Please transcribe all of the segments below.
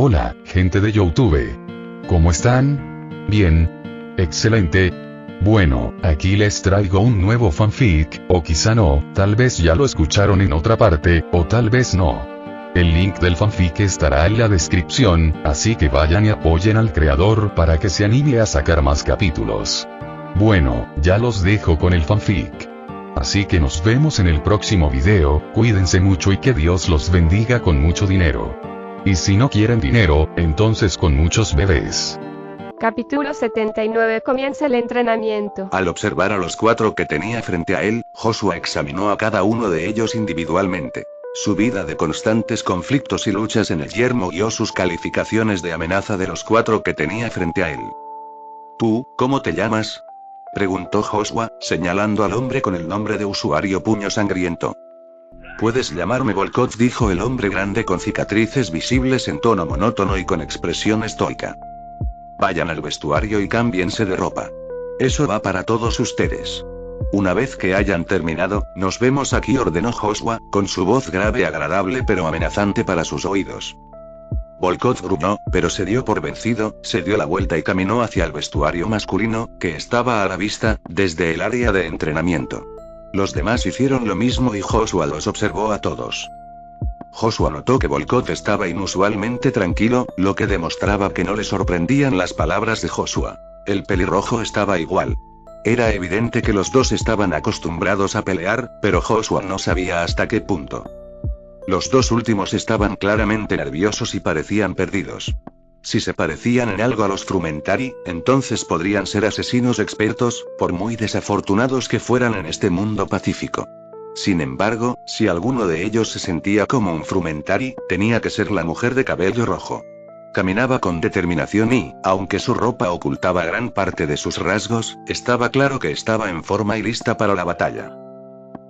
Hola, gente de YouTube. ¿Cómo están? Bien. Excelente. Bueno, aquí les traigo un nuevo fanfic, o quizá no, tal vez ya lo escucharon en otra parte, o tal vez no. El link del fanfic estará en la descripción, así que vayan y apoyen al creador para que se anime a sacar más capítulos. Bueno, ya los dejo con el fanfic. Así que nos vemos en el próximo video, cuídense mucho y que Dios los bendiga con mucho dinero. Y si no quieren dinero, entonces con muchos bebés. Capítulo 79. Comienza el entrenamiento. Al observar a los 4 que tenía frente a él, Joshua examinó a cada uno de ellos individualmente. Su vida de constantes conflictos y luchas en el yermo guió sus calificaciones de amenaza de los 4 que tenía frente a él. ¿Tú, cómo te llamas?, preguntó Joshua, señalando al hombre con el nombre de usuario Puño Sangriento. Puedes llamarme Volkov, dijo el hombre grande con cicatrices visibles en tono monótono y con expresión estoica. Vayan al vestuario y cámbiense de ropa. Eso va para todos ustedes. Una vez que hayan terminado, nos vemos aquí, ordenó Joshua, con su voz grave, agradable pero amenazante para sus oídos. Volkov gruñó, pero se dio por vencido, se dio la vuelta y caminó hacia el vestuario masculino, que estaba a la vista, desde el área de entrenamiento. Los demás hicieron lo mismo y Joshua los observó a todos. Joshua notó que Volkov estaba inusualmente tranquilo, lo que demostraba que no le sorprendían las palabras de Joshua. El pelirrojo estaba igual. Era evidente que los dos estaban acostumbrados a pelear, pero Joshua no sabía hasta qué punto. Los dos últimos estaban claramente nerviosos y parecían perdidos. Si se parecían en algo a los Frumentari, entonces podrían ser asesinos expertos, por muy desafortunados que fueran en este mundo pacífico. Sin embargo, si alguno de ellos se sentía como un Frumentari, tenía que ser la mujer de cabello rojo. Caminaba con determinación y, aunque su ropa ocultaba gran parte de sus rasgos, estaba claro que estaba en forma y lista para la batalla.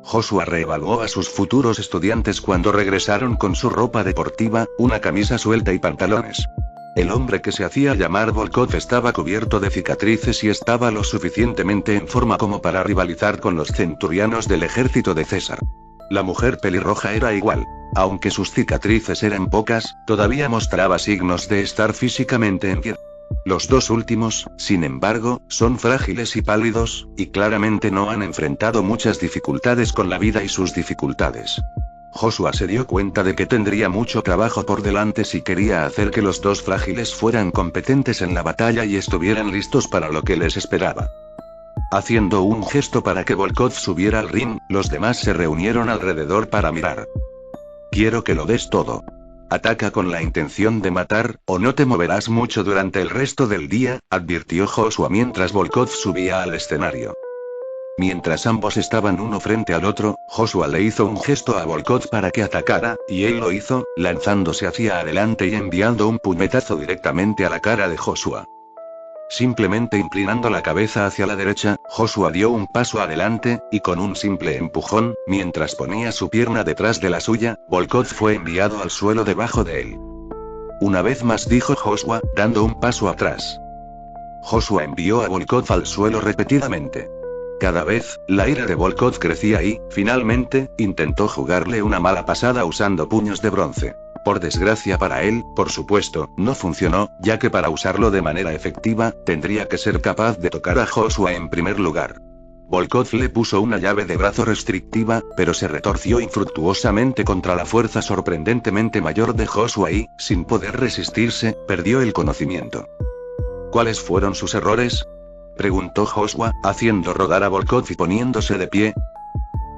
Joshua reevaluó a sus futuros estudiantes cuando regresaron con su ropa deportiva, una camisa suelta y pantalones. El hombre que se hacía llamar Volkov estaba cubierto de cicatrices y estaba lo suficientemente en forma como para rivalizar con los centurianos del ejército de César. La mujer pelirroja era igual. Aunque sus cicatrices eran pocas, todavía mostraba signos de estar físicamente en pie. Los dos últimos, sin embargo, son frágiles y pálidos, y claramente no han enfrentado muchas dificultades con la vida y sus dificultades. Joshua se dio cuenta de que tendría mucho trabajo por delante si quería hacer que los dos frágiles fueran competentes en la batalla y estuvieran listos para lo que les esperaba. Haciendo un gesto para que Volkov subiera al ring, los demás se reunieron alrededor para mirar. Quiero que lo des todo. Ataca con la intención de matar, o no te moverás mucho durante el resto del día, advirtió Joshua mientras Volkov subía al escenario. Mientras ambos estaban uno frente al otro, Joshua le hizo un gesto a Volkov para que atacara, y él lo hizo, lanzándose hacia adelante y enviando un puñetazo directamente a la cara de Joshua. Simplemente inclinando la cabeza hacia la derecha, Joshua dio un paso adelante, y con un simple empujón, mientras ponía su pierna detrás de la suya, Volkov fue enviado al suelo debajo de él. Una vez más, dijo Joshua, dando un paso atrás. Joshua envió a Volkov al suelo repetidamente. Cada vez, la ira de Volkov crecía y, finalmente, intentó jugarle una mala pasada usando puños de bronce. Por desgracia para él, por supuesto, no funcionó, ya que para usarlo de manera efectiva, tendría que ser capaz de tocar a Joshua en primer lugar. Volkov le puso una llave de brazo restrictiva, pero se retorció infructuosamente contra la fuerza sorprendentemente mayor de Joshua y, sin poder resistirse, perdió el conocimiento. ¿Cuáles fueron sus errores?, preguntó Joshua, haciendo rodar a Volkov y poniéndose de pie.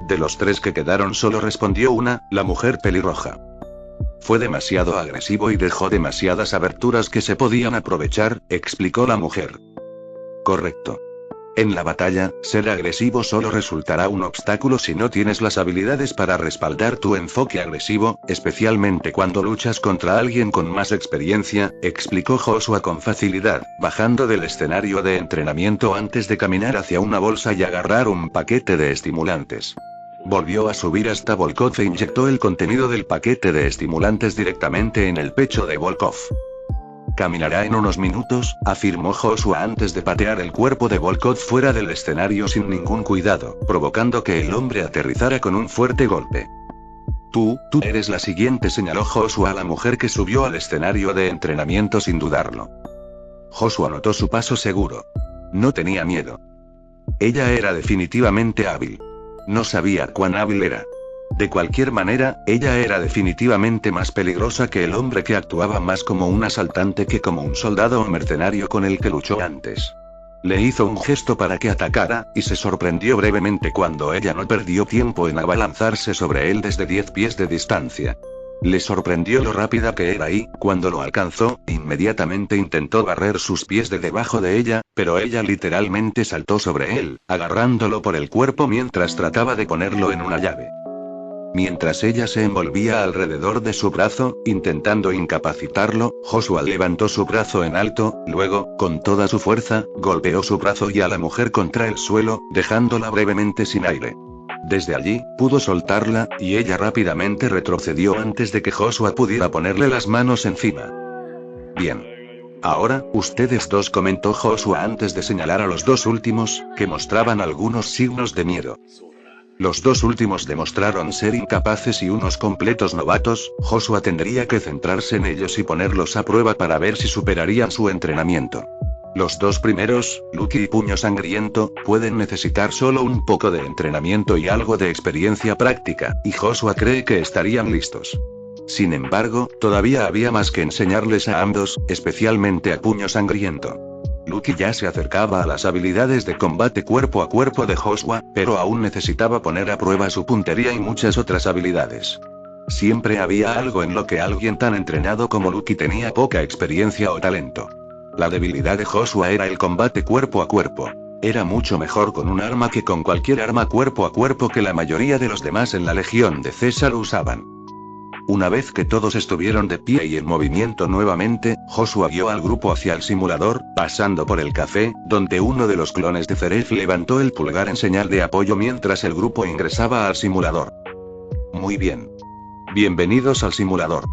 De los 3 que quedaron solo respondió una, la mujer pelirroja. Fue demasiado agresivo y dejó demasiadas aberturas que se podían aprovechar, explicó la mujer. Correcto. En la batalla, ser agresivo solo resultará un obstáculo si no tienes las habilidades para respaldar tu enfoque agresivo, especialmente cuando luchas contra alguien con más experiencia, explicó Joshua con facilidad, bajando del escenario de entrenamiento antes de caminar hacia una bolsa y agarrar un paquete de estimulantes. Volvió a subir hasta Volkov e inyectó el contenido del paquete de estimulantes directamente en el pecho de Volkov. Caminará en unos minutos, afirmó Joshua antes de patear el cuerpo de Volkov fuera del escenario sin ningún cuidado, provocando que el hombre aterrizara con un fuerte golpe. Tú eres la siguiente, señaló Joshua a la mujer que subió al escenario de entrenamiento sin dudarlo. Joshua notó su paso seguro. No tenía miedo. Ella era definitivamente hábil. No sabía cuán hábil era. De cualquier manera, ella era definitivamente más peligrosa que el hombre que actuaba más como un asaltante que como un soldado o mercenario con el que luchó antes. Le hizo un gesto para que atacara, y se sorprendió brevemente cuando ella no perdió tiempo en abalanzarse sobre él desde 10 pies de distancia. Le sorprendió lo rápida que era y, cuando lo alcanzó, inmediatamente intentó barrer sus pies de debajo de ella, pero ella literalmente saltó sobre él, agarrándolo por el cuerpo mientras trataba de ponerlo en una llave. Mientras ella se envolvía alrededor de su brazo, intentando incapacitarlo, Joshua levantó su brazo en alto, luego, con toda su fuerza, golpeó su brazo y a la mujer contra el suelo, dejándola brevemente sin aire. Desde allí, pudo soltarla, y ella rápidamente retrocedió antes de que Joshua pudiera ponerle las manos encima. Bien. Ahora, ustedes dos, comentó Joshua antes de señalar a los dos últimos, que mostraban algunos signos de miedo. Los dos últimos demostraron ser incapaces y unos completos novatos. Joshua tendría que centrarse en ellos y ponerlos a prueba para ver si superarían su entrenamiento. Los dos primeros, Lucky y Puño Sangriento, pueden necesitar solo un poco de entrenamiento y algo de experiencia práctica, y Joshua cree que estarían listos. Sin embargo, todavía había más que enseñarles a ambos, especialmente a Puño Sangriento. Lucky ya se acercaba a las habilidades de combate cuerpo a cuerpo de Joshua, pero aún necesitaba poner a prueba su puntería y muchas otras habilidades. Siempre había algo en lo que alguien tan entrenado como Lucky tenía poca experiencia o talento. La debilidad de Joshua era el combate cuerpo a cuerpo. Era mucho mejor con un arma que con cualquier arma cuerpo a cuerpo que la mayoría de los demás en la Legión de César usaban. Una vez que todos estuvieron de pie y en movimiento nuevamente, Joshua guió al grupo hacia el simulador, pasando por el café, donde uno de los clones de Zeref levantó el pulgar en señal de apoyo mientras el grupo ingresaba al simulador. Muy bien. Bienvenidos al simulador.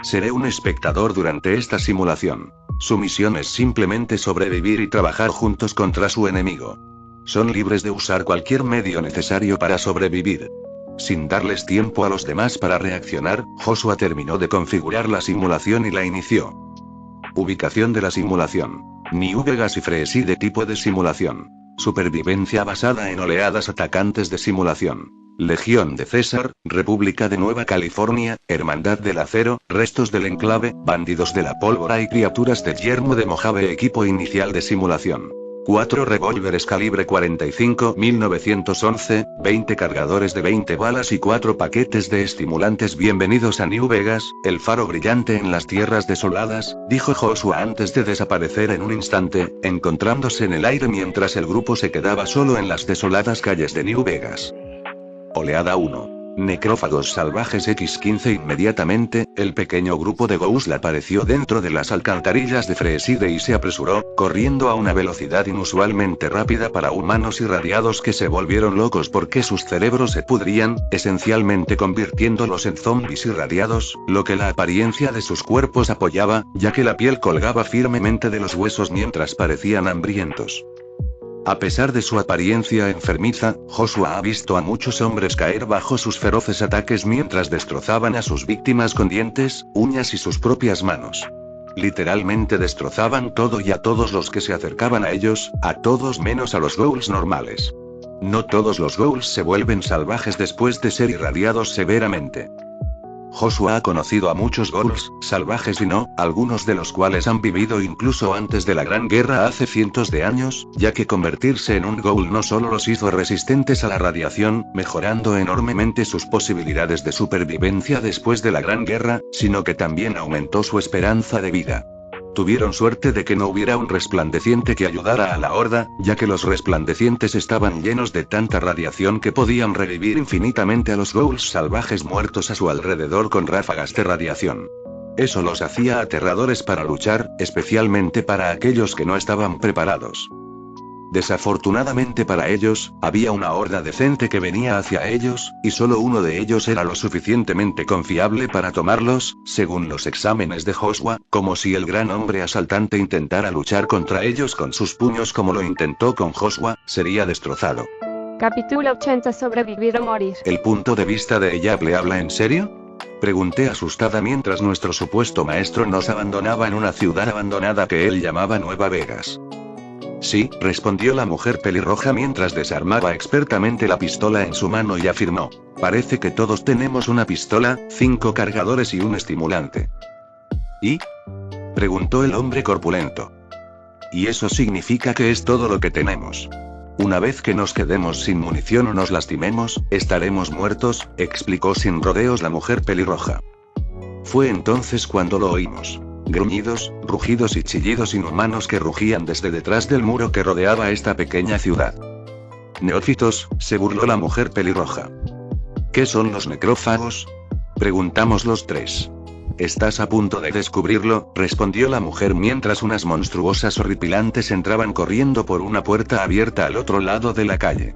Seré un espectador durante esta simulación. Su misión es simplemente sobrevivir y trabajar juntos contra su enemigo. Son libres de usar cualquier medio necesario para sobrevivir. Sin darles tiempo a los demás para reaccionar, Joshua terminó de configurar la simulación y la inició. Ubicación de la simulación. New Vegas y Freeside de tipo de simulación. Supervivencia basada en oleadas atacantes de simulación. Legión de César, República de Nueva California, Hermandad del Acero, restos del enclave, bandidos de la pólvora y criaturas del yermo de Mojave. Equipo inicial de simulación. 4 revólveres calibre 45 1911, 20 cargadores de 20 balas y 4 paquetes de estimulantes. Bienvenidos a New Vegas, el faro brillante en las tierras desoladas, dijo Joshua antes de desaparecer en un instante, encontrándose en el aire mientras el grupo se quedaba solo en las desoladas calles de New Vegas. Oleada 1. Necrófagos salvajes X-15. Inmediatamente, el pequeño grupo de Ghouls apareció dentro de las alcantarillas de Freeside y se apresuró, corriendo a una velocidad inusualmente rápida para humanos irradiados que se volvieron locos porque sus cerebros se pudrían, esencialmente convirtiéndolos en zombies irradiados, lo que la apariencia de sus cuerpos apoyaba, ya que la piel colgaba firmemente de los huesos mientras parecían hambrientos. A pesar de su apariencia enfermiza, Joshua ha visto a muchos hombres caer bajo sus feroces ataques mientras destrozaban a sus víctimas con dientes, uñas y sus propias manos. Literalmente destrozaban todo y a todos los que se acercaban a ellos, a todos menos a los Ghouls normales. No todos los Ghouls se vuelven salvajes después de ser irradiados severamente. Joshua ha conocido a muchos Ghouls, salvajes y no, algunos de los cuales han vivido incluso antes de la Gran Guerra hace cientos de años, ya que convertirse en un Ghoul no solo los hizo resistentes a la radiación, mejorando enormemente sus posibilidades de supervivencia después de la Gran Guerra, sino que también aumentó su esperanza de vida. Tuvieron suerte de que no hubiera un resplandeciente que ayudara a la horda, ya que los resplandecientes estaban llenos de tanta radiación que podían revivir infinitamente a los Ghouls salvajes muertos a su alrededor con ráfagas de radiación. Eso los hacía aterradores para luchar, especialmente para aquellos que no estaban preparados. Desafortunadamente para ellos, había una horda decente que venía hacia ellos, y solo uno de ellos era lo suficientemente confiable para tomarlos, según los exámenes de Joshua, como si el gran hombre asaltante intentara luchar contra ellos con sus puños como lo intentó con Joshua, sería destrozado. Capítulo 80. Sobrevivir o morir. ¿El punto de vista de Eyable habla en serio? Pregunté asustada mientras nuestro supuesto maestro nos abandonaba en una ciudad abandonada que él llamaba Nueva Vegas. Sí, respondió la mujer pelirroja mientras desarmaba expertamente la pistola en su mano y afirmó. Parece que todos tenemos una pistola, 5 cargadores y un estimulante. ¿Y? Preguntó el hombre corpulento. Y eso significa que es todo lo que tenemos. Una vez que nos quedemos sin munición o nos lastimemos, estaremos muertos, explicó sin rodeos la mujer pelirroja. Fue entonces cuando lo oímos. Gruñidos, rugidos y chillidos inhumanos que rugían desde detrás del muro que rodeaba esta pequeña ciudad. Neófitos, se burló la mujer pelirroja. ¿Qué son los necrófagos? Preguntamos los tres. Estás a punto de descubrirlo, respondió la mujer mientras unas monstruosas horripilantes entraban corriendo por una puerta abierta al otro lado de la calle.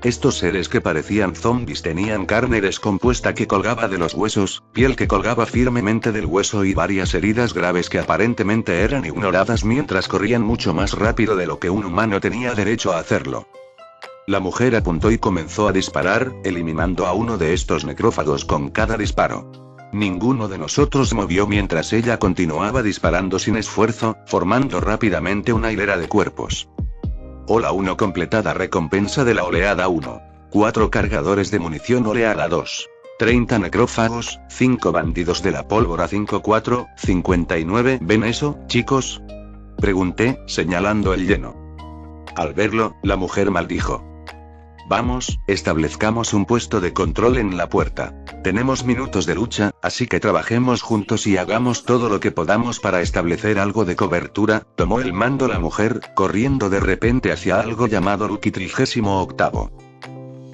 Estos seres que parecían zombies tenían carne descompuesta que colgaba de los huesos, piel que colgaba firmemente del hueso y varias heridas graves que aparentemente eran ignoradas mientras corrían mucho más rápido de lo que un humano tenía derecho a hacerlo. La mujer apuntó y comenzó a disparar, eliminando a uno de estos necrófagos con cada disparo. Ninguno de nosotros movió mientras ella continuaba disparando sin esfuerzo, formando rápidamente una hilera de cuerpos. Ola 1 completada. Recompensa de la oleada 1. 4 cargadores de munición oleada 2. 30 necrófagos, 5 bandidos de la pólvora 5-4, 59. ¿Ven eso, chicos? Pregunté, señalando el lleno. Al verlo, la mujer maldijo. Vamos, establezcamos un puesto de control en la puerta. Tenemos minutos de lucha, así que trabajemos juntos y hagamos todo lo que podamos para establecer algo de cobertura. Tomó el mando la mujer, corriendo de repente hacia algo llamado Lucky 38.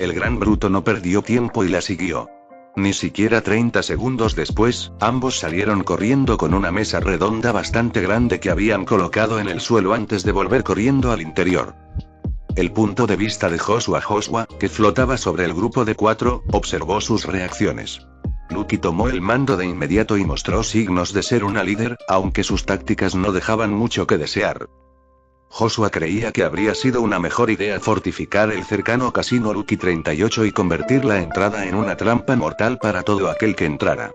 El gran bruto no perdió tiempo y la siguió. Ni siquiera 30 segundos después, ambos salieron corriendo con una mesa redonda bastante grande que habían colocado en el suelo antes de volver corriendo al interior. El punto de vista de Joshua, que flotaba sobre el grupo de 4, observó sus reacciones. Lucky tomó el mando de inmediato y mostró signos de ser una líder, aunque sus tácticas no dejaban mucho que desear. Joshua creía que habría sido una mejor idea fortificar el cercano casino Lucky 38 y convertir la entrada en una trampa mortal para todo aquel que entrara.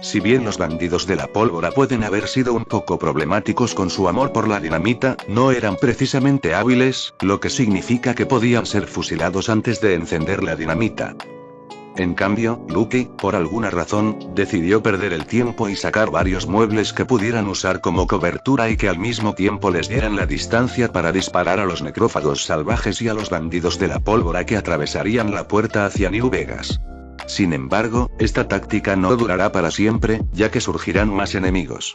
Si bien los bandidos de la pólvora pueden haber sido un poco problemáticos con su amor por la dinamita, no eran precisamente hábiles, lo que significa que podían ser fusilados antes de encender la dinamita. En cambio, Lucky, por alguna razón, decidió perder el tiempo y sacar varios muebles que pudieran usar como cobertura y que al mismo tiempo les dieran la distancia para disparar a los necrófagos salvajes y a los bandidos de la pólvora que atravesarían la puerta hacia New Vegas. Sin embargo, esta táctica no durará para siempre, ya que surgirán más enemigos.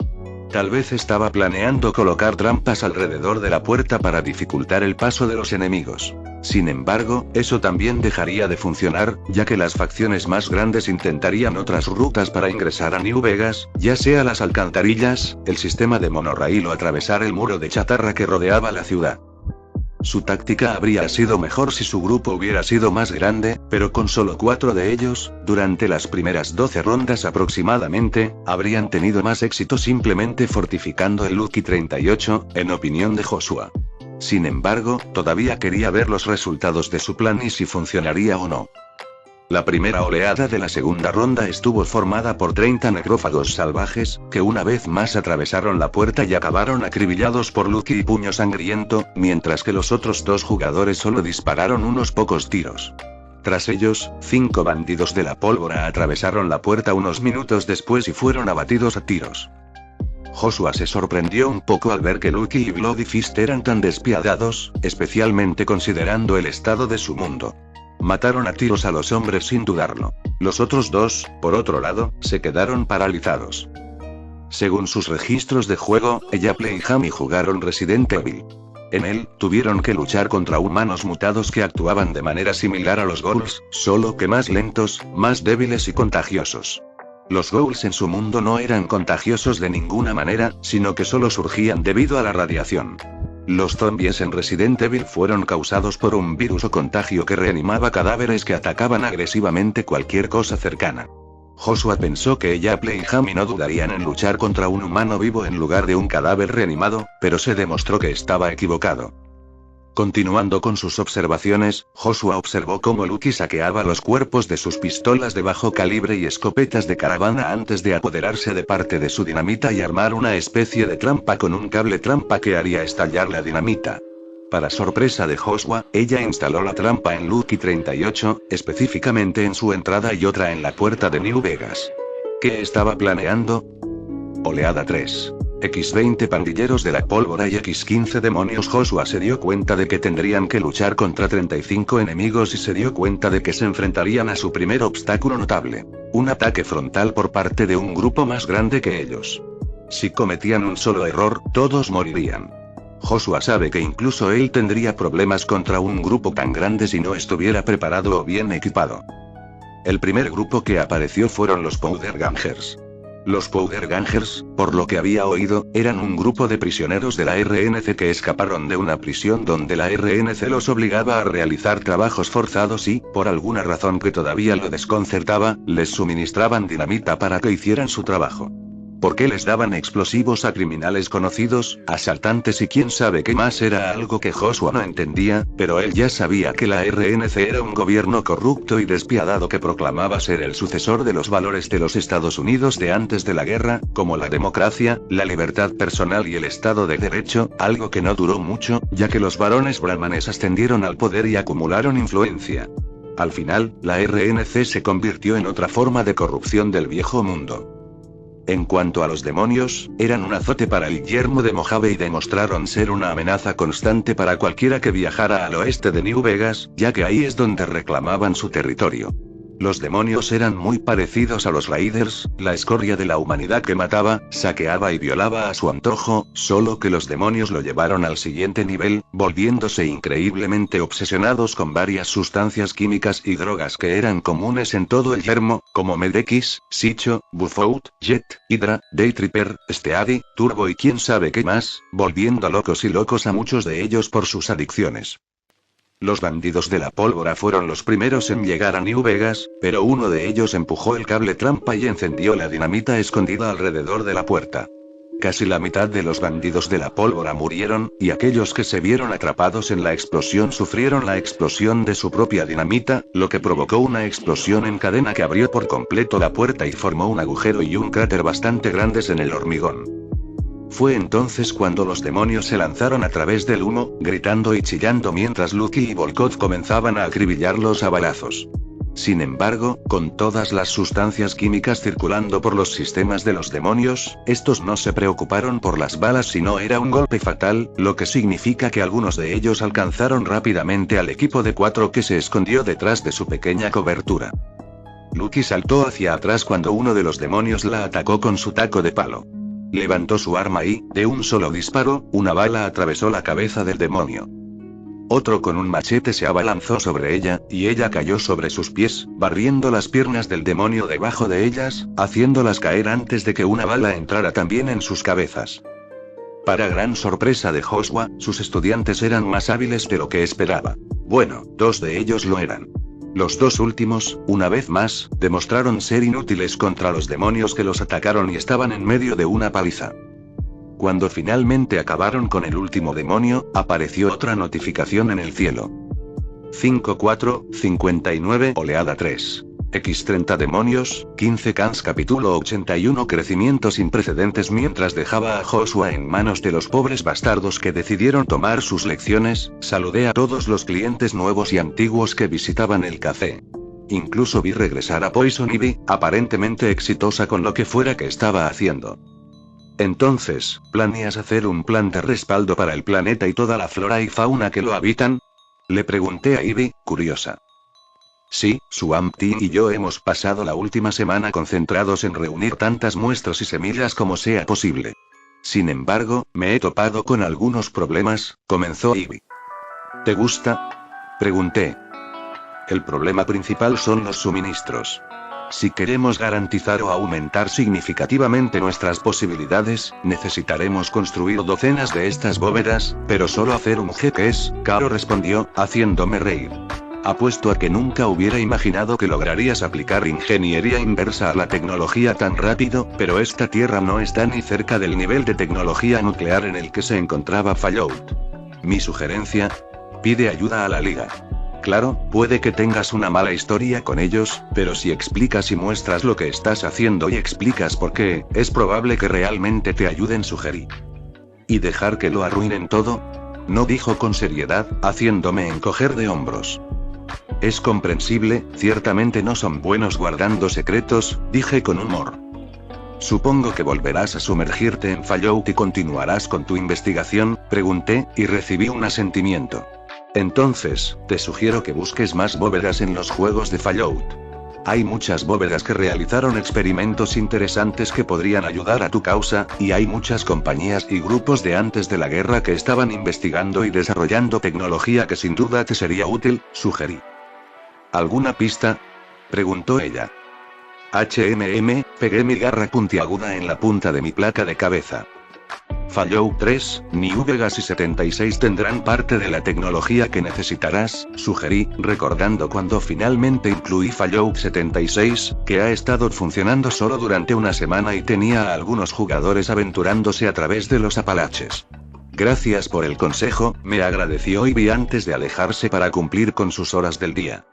Tal vez estaba planeando colocar trampas alrededor de la puerta para dificultar el paso de los enemigos. Sin embargo, eso también dejaría de funcionar, ya que las facciones más grandes intentarían otras rutas para ingresar a New Vegas, ya sea las alcantarillas, el sistema de monorraíl o atravesar el muro de chatarra que rodeaba la ciudad. Su táctica habría sido mejor si su grupo hubiera sido más grande, pero con solo 4 de ellos, durante las primeras 12 rondas aproximadamente, habrían tenido más éxito simplemente fortificando el Lucky 38, en opinión de Joshua. Sin embargo, todavía quería ver los resultados de su plan y si funcionaría o no. La primera oleada de la segunda ronda estuvo formada por 30 necrófagos salvajes, que una vez más atravesaron la puerta y acabaron acribillados por Lucky y Puño Sangriento, mientras que los otros 2 jugadores solo dispararon unos pocos tiros. Tras ellos, 5 bandidos de la pólvora atravesaron la puerta unos minutos después y fueron abatidos a tiros. Joshua se sorprendió un poco al ver que Lucky y Bloody Fist eran tan despiadados, especialmente considerando el estado de su mundo. Mataron a tiros a los hombres sin dudarlo. Los otros 2, por otro lado, se quedaron paralizados. Según sus registros de juego, Eyable y Jamie jugaron Resident Evil. En él, tuvieron que luchar contra humanos mutados que actuaban de manera similar a los ghouls, solo que más lentos, más débiles y contagiosos. Los ghouls en su mundo no eran contagiosos de ninguna manera, sino que solo surgían debido a la radiación. Los zombies en Resident Evil fueron causados por un virus o contagio que reanimaba cadáveres que atacaban agresivamente cualquier cosa cercana. Joshua pensó que Eyable y Jamie no dudarían en luchar contra un humano vivo en lugar de un cadáver reanimado, pero se demostró que estaba equivocado. Continuando con sus observaciones, Joshua observó cómo Lucky saqueaba los cuerpos de sus pistolas de bajo calibre y escopetas de caravana antes de apoderarse de parte de su dinamita y armar una especie de trampa con un cable trampa que haría estallar la dinamita. Para sorpresa de Joshua, ella instaló la trampa en Lucky 38, específicamente en su entrada y otra en la puerta de New Vegas. ¿Qué estaba planeando? Oleada 3. X-20 pandilleros de la pólvora y X-15 demonios. Joshua se dio cuenta de que tendrían que luchar contra 35 enemigos y se dio cuenta de que se enfrentarían a su primer obstáculo notable. Un ataque frontal por parte de un grupo más grande que ellos. Si cometían un solo error, todos morirían. Joshua sabe que incluso él tendría problemas contra un grupo tan grande si no estuviera preparado o bien equipado. El primer grupo que apareció fueron los Powder Gangers. Los Powder Gangers, por lo que había oído, eran un grupo de prisioneros de la RNC que escaparon de una prisión donde la RNC los obligaba a realizar trabajos forzados y, por alguna razón que todavía lo desconcertaba, les suministraban dinamita para que hicieran su trabajo. ¿Por qué les daban explosivos a criminales conocidos, asaltantes y quién sabe qué más? Era algo que Joshua no entendía, pero él ya sabía que la RNC era un gobierno corrupto y despiadado que proclamaba ser el sucesor de los valores de los Estados Unidos de antes de la guerra, como la democracia, la libertad personal y el Estado de Derecho, algo que no duró mucho, ya que los varones brahmanes ascendieron al poder y acumularon influencia. Al final, la RNC se convirtió en otra forma de corrupción del viejo mundo. En cuanto a los demonios, eran un azote para el yermo de Mojave y demostraron ser una amenaza constante para cualquiera que viajara al oeste de New Vegas, ya que ahí es donde reclamaban su territorio. Los demonios eran muy parecidos a los Raiders, la escoria de la humanidad que mataba, saqueaba y violaba a su antojo, solo que los demonios lo llevaron al siguiente nivel, volviéndose increíblemente obsesionados con varias sustancias químicas y drogas que eran comunes en todo el yermo, como Med-X, Sicho, Buffout, Jet, Hydra, Daytripper, Steady, Turbo y quién sabe qué más, volviendo locos a muchos de ellos por sus adicciones. Los bandidos de la pólvora fueron los primeros en llegar a New Vegas, pero uno de ellos empujó el cable trampa y encendió la dinamita escondida alrededor de la puerta. Casi la mitad de los bandidos de la pólvora murieron, y aquellos que se vieron atrapados en la explosión sufrieron la explosión de su propia dinamita, lo que provocó una explosión en cadena que abrió por completo la puerta y formó un agujero y un cráter bastante grandes en el hormigón. Fue entonces cuando los demonios se lanzaron a través del humo, gritando y chillando mientras Lucky y Volkov comenzaban a acribillarlos a balazos. Sin embargo, con todas las sustancias químicas circulando por los sistemas de los demonios, estos no se preocuparon por las balas sino era un golpe fatal, lo que significa que algunos de ellos alcanzaron rápidamente al equipo de 4 que se escondió detrás de su pequeña cobertura. Lucky saltó hacia atrás cuando uno de los demonios la atacó con su taco de palo. Levantó su arma y, de un solo disparo, una bala atravesó la cabeza del demonio. Otro con un machete se abalanzó sobre ella, y ella cayó sobre sus pies, barriendo las piernas del demonio debajo de ellas, haciéndolas caer antes de que una bala entrara también en sus cabezas. Para gran sorpresa de Joshua, sus estudiantes eran más hábiles de lo que esperaba. Bueno, 2 de ellos lo eran. Los 2 últimos, una vez más, demostraron ser inútiles contra los demonios que los atacaron y estaban en medio de una paliza. Cuando finalmente acabaron con el último demonio, apareció otra notificación en el cielo. 5459 Oleada 3. X30 demonios, 15 Cans capítulo 81 crecimiento sin precedentes. Mientras dejaba a Joshua en manos de los pobres bastardos que decidieron tomar sus lecciones, saludé a todos los clientes nuevos y antiguos que visitaban el café. Incluso vi regresar a Poison Ivy, aparentemente exitosa con lo que fuera que estaba haciendo. Entonces, ¿planeas hacer un plan de respaldo para el planeta y toda la flora y fauna que lo habitan? Le pregunté a Ivy, curiosa. Sí, Swamp Thing y yo hemos pasado la última semana concentrados en reunir tantas muestras y semillas como sea posible. Sin embargo, me he topado con algunos problemas, comenzó Ivy. ¿Te gusta? Pregunté. El problema principal son los suministros. Si queremos garantizar o aumentar significativamente nuestras posibilidades, necesitaremos construir docenas de estas bóvedas, pero solo hacer un jeque es caro, respondió, haciéndome reír. Apuesto a que nunca hubiera imaginado que lograrías aplicar ingeniería inversa a la tecnología tan rápido, pero esta tierra no está ni cerca del nivel de tecnología nuclear en el que se encontraba Fallout. Mi sugerencia... Pide ayuda a la liga. Claro, puede que tengas una mala historia con ellos, pero si explicas y muestras lo que estás haciendo y explicas por qué, es probable que realmente te ayuden, sugerí. ¿Y dejar que lo arruinen todo? No, dijo con seriedad, haciéndome encoger de hombros. Es comprensible, ciertamente no son buenos guardando secretos, dije con humor. Supongo que volverás a sumergirte en Fallout y continuarás con tu investigación, pregunté, y recibí un asentimiento. Entonces, te sugiero que busques más bóvedas en los juegos de Fallout. Hay muchas bóvedas que realizaron experimentos interesantes que podrían ayudar a tu causa, y hay muchas compañías y grupos de antes de la guerra que estaban investigando y desarrollando tecnología que sin duda te sería útil, sugerí. ¿Alguna pista?, preguntó ella. Pegué mi garra puntiaguda en la punta de mi placa de cabeza. Fallout 3, New Vegas y 76 tendrán parte de la tecnología que necesitarás, sugerí, recordando cuando finalmente incluí Fallout 76, que ha estado funcionando solo durante una semana y tenía a algunos jugadores aventurándose a través de los Apalaches. Gracias por el consejo, me agradeció Ivy antes de alejarse para cumplir con sus horas del día.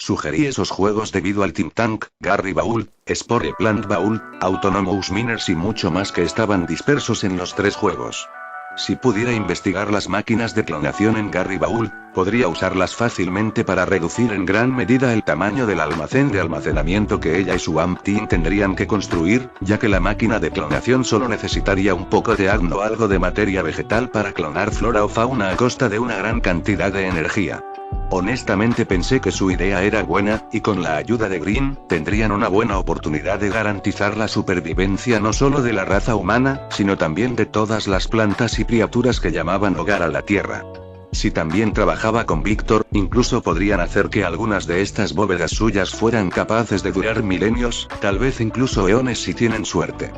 Sugerí esos juegos debido al Think Tank, Gary Baul, Spore Plant Baul, Autonomous Miners y mucho más que estaban dispersos en los 3 juegos. Si pudiera investigar las máquinas de clonación en Gary Baul, podría usarlas fácilmente para reducir en gran medida el tamaño del almacén de almacenamiento que ella y su AMP team tendrían que construir, ya que la máquina de clonación solo necesitaría un poco de agno o algo de materia vegetal para clonar flora o fauna a costa de una gran cantidad de energía. Honestamente pensé que su idea era buena, y con la ayuda de Green, tendrían una buena oportunidad de garantizar la supervivencia no solo de la raza humana, sino también de todas las plantas y criaturas que llamaban hogar a la Tierra. Si también trabajaba con Víctor, incluso podrían hacer que algunas de estas bóvedas suyas fueran capaces de durar milenios, tal vez incluso eones si tienen suerte.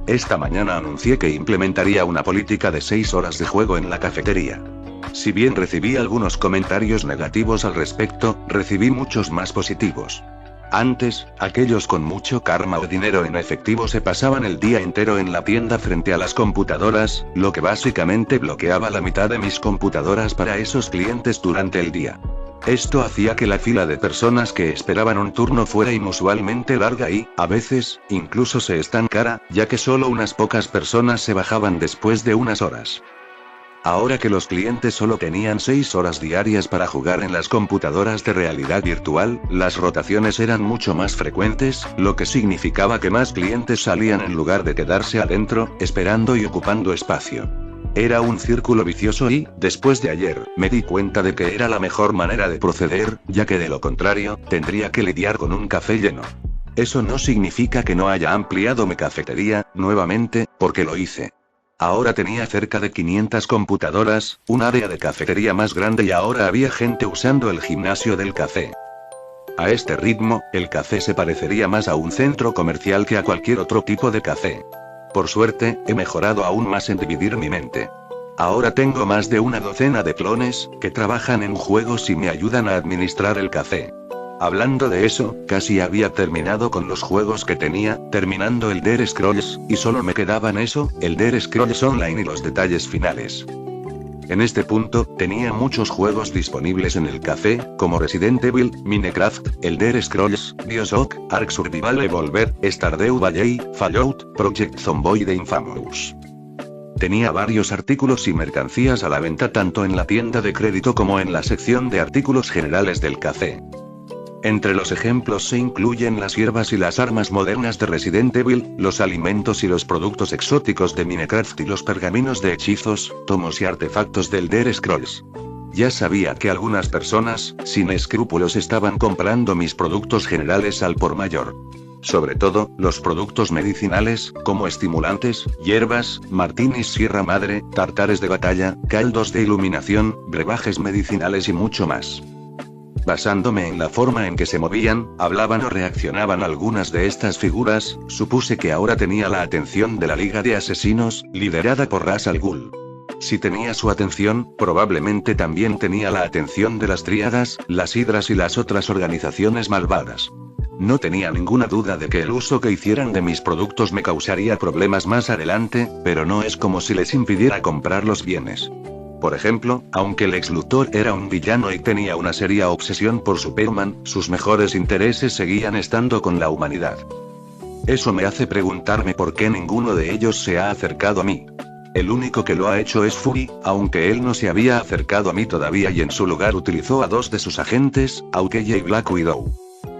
Esta mañana anuncié que implementaría una política de 6 horas de juego en la cafetería. Si bien recibí algunos comentarios negativos al respecto, recibí muchos más positivos. Antes, aquellos con mucho karma o dinero en efectivo se pasaban el día entero en la tienda frente a las computadoras, lo que básicamente bloqueaba la mitad de mis computadoras para esos clientes durante el día. Esto hacía que la fila de personas que esperaban un turno fuera inusualmente larga y, a veces, incluso se estancara, ya que solo unas pocas personas se bajaban después de unas horas. Ahora que los clientes solo tenían 6 horas diarias para jugar en las computadoras de realidad virtual, las rotaciones eran mucho más frecuentes, lo que significaba que más clientes salían en lugar de quedarse adentro, esperando y ocupando espacio. Era un círculo vicioso y, después de ayer, me di cuenta de que era la mejor manera de proceder, ya que de lo contrario, tendría que lidiar con un café lleno. Eso no significa que no haya ampliado mi cafetería, nuevamente, porque lo hice. Ahora tenía cerca de 500 computadoras, un área de cafetería más grande y ahora había gente usando el gimnasio del café. A este ritmo, el café se parecería más a un centro comercial que a cualquier otro tipo de café. Por suerte, he mejorado aún más en dividir mi mente. Ahora tengo más de una docena de clones, que trabajan en juegos y me ayudan a administrar el café. Hablando de eso, casi había terminado con los juegos que tenía, terminando el Elder Scrolls, y solo me quedaban eso, el Elder Scrolls Online y los detalles finales. En este punto, tenía muchos juegos disponibles en el café, como Resident Evil, Minecraft, Elder Scrolls, BioShock, Ark Survival Evolver, Stardew Valley, Fallout, Project Zomboid e Infamous. Tenía varios artículos y mercancías a la venta tanto en la tienda de crédito como en la sección de artículos generales del café. Entre los ejemplos se incluyen las hierbas y las armas modernas de Resident Evil, los alimentos y los productos exóticos de Minecraft y los pergaminos de hechizos, tomos y artefactos del Elder Scrolls. Ya sabía que algunas personas, sin escrúpulos, estaban comprando mis productos generales al por mayor. Sobre todo, los productos medicinales, como estimulantes, hierbas, martinis Sierra Madre, tartares de batalla, caldos de iluminación, brebajes medicinales y mucho más. Basándome en la forma en que se movían, hablaban o reaccionaban algunas de estas figuras, supuse que ahora tenía la atención de la Liga de Asesinos, liderada por Ra's al Ghul. Si tenía su atención, probablemente también tenía la atención de las Tríadas, las Hidras y las otras organizaciones malvadas. No tenía ninguna duda de que el uso que hicieran de mis productos me causaría problemas más adelante, pero no es como si les impidiera comprar los bienes. Por ejemplo, aunque Lex Luthor era un villano y tenía una seria obsesión por Superman, sus mejores intereses seguían estando con la humanidad. Eso me hace preguntarme por qué ninguno de ellos se ha acercado a mí. El único que lo ha hecho es Fury, aunque él no se había acercado a mí todavía y en su lugar utilizó a 2 de sus agentes, Hawkeye y Black Widow.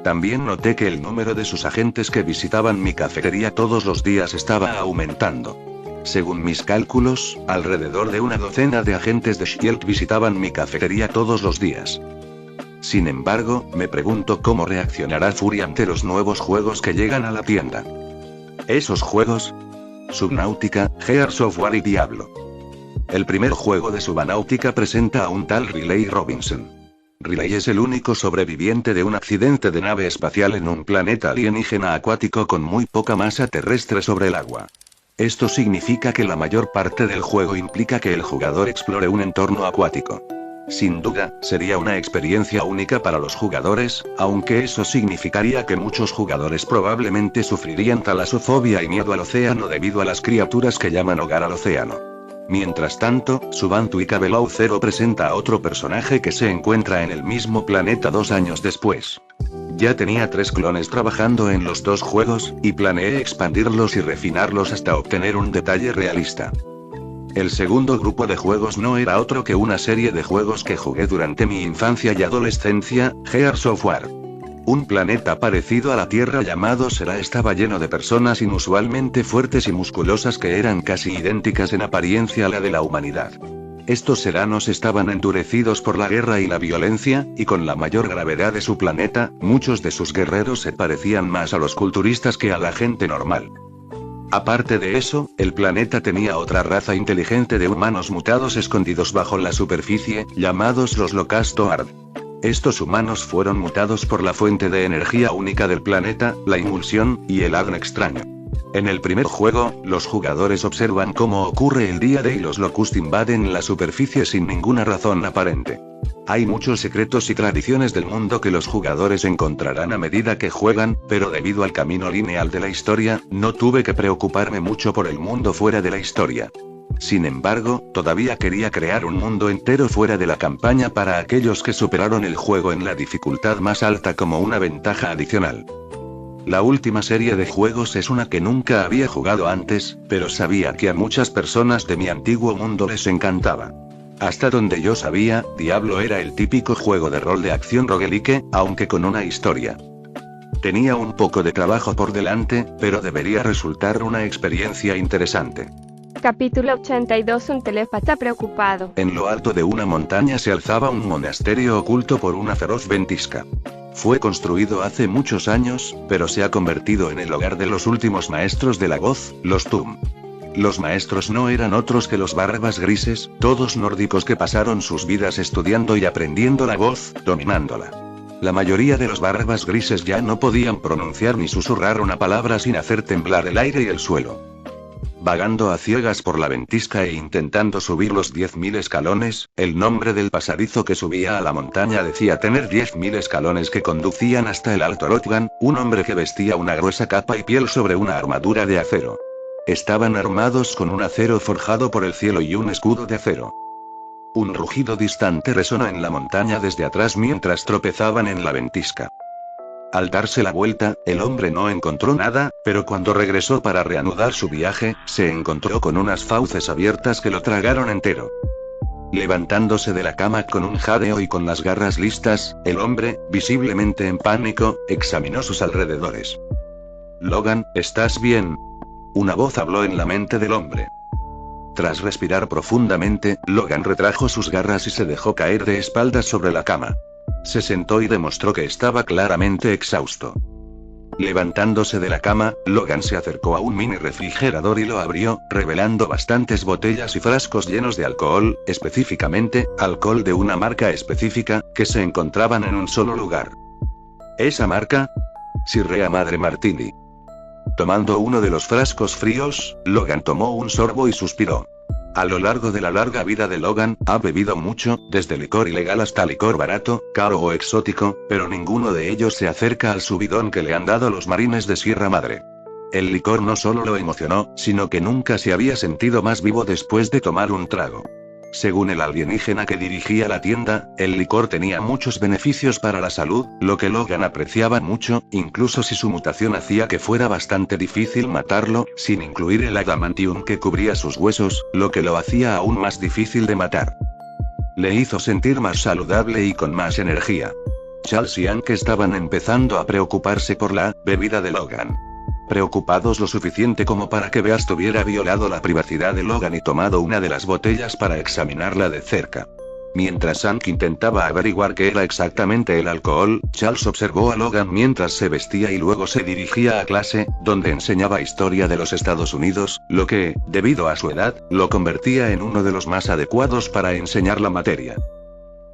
También noté que el número de sus agentes que visitaban mi cafetería todos los días estaba aumentando. Según mis cálculos, alrededor de una docena de agentes de S.H.I.E.L.D. visitaban mi cafetería todos los días. Sin embargo, me pregunto cómo reaccionará Fury ante los nuevos juegos que llegan a la tienda. ¿Esos juegos? Subnautica, Gears of War y Diablo. El primer juego de Subnautica presenta a un tal Riley Robinson. Riley es el único sobreviviente de un accidente de nave espacial en un planeta alienígena acuático con muy poca masa terrestre sobre el agua. Esto significa que la mayor parte del juego implica que el jugador explore un entorno acuático. Sin duda, sería una experiencia única para los jugadores, aunque eso significaría que muchos jugadores probablemente sufrirían talasofobia y miedo al océano debido a las criaturas que llaman hogar al océano. Mientras tanto, Subnautica Below Zero presenta a otro personaje que se encuentra en el mismo planeta 2 años después. Ya tenía 3 clones trabajando en los 2 juegos, y planeé expandirlos y refinarlos hasta obtener un detalle realista. El segundo grupo de juegos no era otro que una serie de juegos que jugué durante mi infancia y adolescencia, Gears of War. Un planeta parecido a la Tierra llamado Sera estaba lleno de personas inusualmente fuertes y musculosas que eran casi idénticas en apariencia a la de la humanidad. Estos seranos estaban endurecidos por la guerra y la violencia, y con la mayor gravedad de su planeta, muchos de sus guerreros se parecían más a los culturistas que a la gente normal. Aparte de eso, el planeta tenía otra raza inteligente de humanos mutados escondidos bajo la superficie, llamados los Locastoard. Estos humanos fueron mutados por la fuente de energía única del planeta, la emulsión, y el ADN extraño. En el primer juego, los jugadores observan cómo ocurre el día D y los Locust invaden la superficie sin ninguna razón aparente. Hay muchos secretos y tradiciones del mundo que los jugadores encontrarán a medida que juegan, pero debido al camino lineal de la historia, no tuve que preocuparme mucho por el mundo fuera de la historia. Sin embargo, todavía quería crear un mundo entero fuera de la campaña para aquellos que superaron el juego en la dificultad más alta como una ventaja adicional. La última serie de juegos es una que nunca había jugado antes, pero sabía que a muchas personas de mi antiguo mundo les encantaba. Hasta donde yo sabía, Diablo era el típico juego de rol de acción roguelike, aunque con una historia. Tenía un poco de trabajo por delante, pero debería resultar una experiencia interesante. Capítulo 82. Un telépata preocupado. En lo alto de una montaña se alzaba un monasterio oculto por una feroz ventisca. Fue construido hace muchos años, pero se ha convertido en el hogar de los últimos maestros de la voz, los Tum. Los maestros no eran otros que los barbas grises, todos nórdicos que pasaron sus vidas estudiando y aprendiendo la voz, dominándola. La mayoría de los barbas grises ya no podían pronunciar ni susurrar una palabra sin hacer temblar el aire y el suelo. Vagando a ciegas por la ventisca e intentando subir los 10.000 escalones, el nombre del pasadizo que subía a la montaña decía tener 10.000 escalones que conducían hasta el Alto Rotgan, un hombre que vestía una gruesa capa y piel sobre una armadura de acero. Estaban armados con un acero forjado por el cielo y un escudo de acero. Un rugido distante resonó en la montaña desde atrás mientras tropezaban en la ventisca. Al darse la vuelta, el hombre no encontró nada, pero cuando regresó para reanudar su viaje, se encontró con unas fauces abiertas que lo tragaron entero. Levantándose de la cama con un jadeo y con las garras listas, el hombre, visiblemente en pánico, examinó sus alrededores. «Logan, ¿estás bien?», una voz habló en la mente del hombre. Tras respirar profundamente, Logan retrajo sus garras y se dejó caer de espaldas sobre la cama. Se sentó y demostró que estaba claramente exhausto. Levantándose de la cama, Logan se acercó a un mini refrigerador y lo abrió, revelando bastantes botellas y frascos llenos de alcohol, específicamente, alcohol de una marca específica, que se encontraban en un solo lugar. ¿Esa marca? Sirrea Madre Martini. Tomando uno de los frascos fríos, Logan tomó un sorbo y suspiró. A lo largo de la larga vida de Logan, ha bebido mucho, desde licor ilegal hasta licor barato, caro o exótico, pero ninguno de ellos se acerca al subidón que le han dado los marines de Sierra Madre. El licor no solo lo emocionó, sino que nunca se había sentido más vivo después de tomar un trago. Según el alienígena que dirigía la tienda, el licor tenía muchos beneficios para la salud, lo que Logan apreciaba mucho, incluso si su mutación hacía que fuera bastante difícil matarlo, sin incluir el adamantium que cubría sus huesos, lo que lo hacía aún más difícil de matar. Le hizo sentir más saludable y con más energía. Charles y Hank estaban empezando a preocuparse por la bebida de Logan. Preocupados lo suficiente como para que Beast hubiera violado la privacidad de Logan y tomado una de las botellas para examinarla de cerca. Mientras Hank intentaba averiguar qué era exactamente el alcohol, Charles observó a Logan mientras se vestía y luego se dirigía a clase, donde enseñaba historia de los Estados Unidos, lo que, debido a su edad, lo convertía en uno de los más adecuados para enseñar la materia.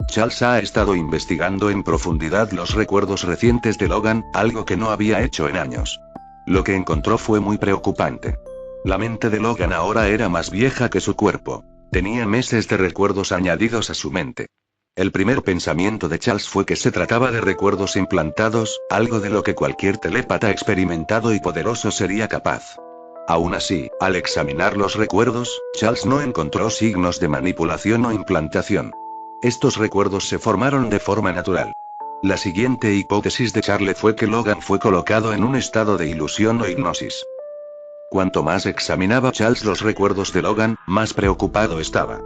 Charles ha estado investigando en profundidad los recuerdos recientes de Logan, algo que no había hecho en años. Lo que encontró fue muy preocupante. La mente de Logan ahora era más vieja que su cuerpo. Tenía meses de recuerdos añadidos a su mente. El primer pensamiento de Charles fue que se trataba de recuerdos implantados, algo de lo que cualquier telépata experimentado y poderoso sería capaz. Aún así, al examinar los recuerdos, Charles no encontró signos de manipulación o implantación. Estos recuerdos se formaron de forma natural. La siguiente hipótesis de Charles fue que Logan fue colocado en un estado de ilusión o hipnosis. Cuanto más examinaba Charles los recuerdos de Logan, más preocupado estaba.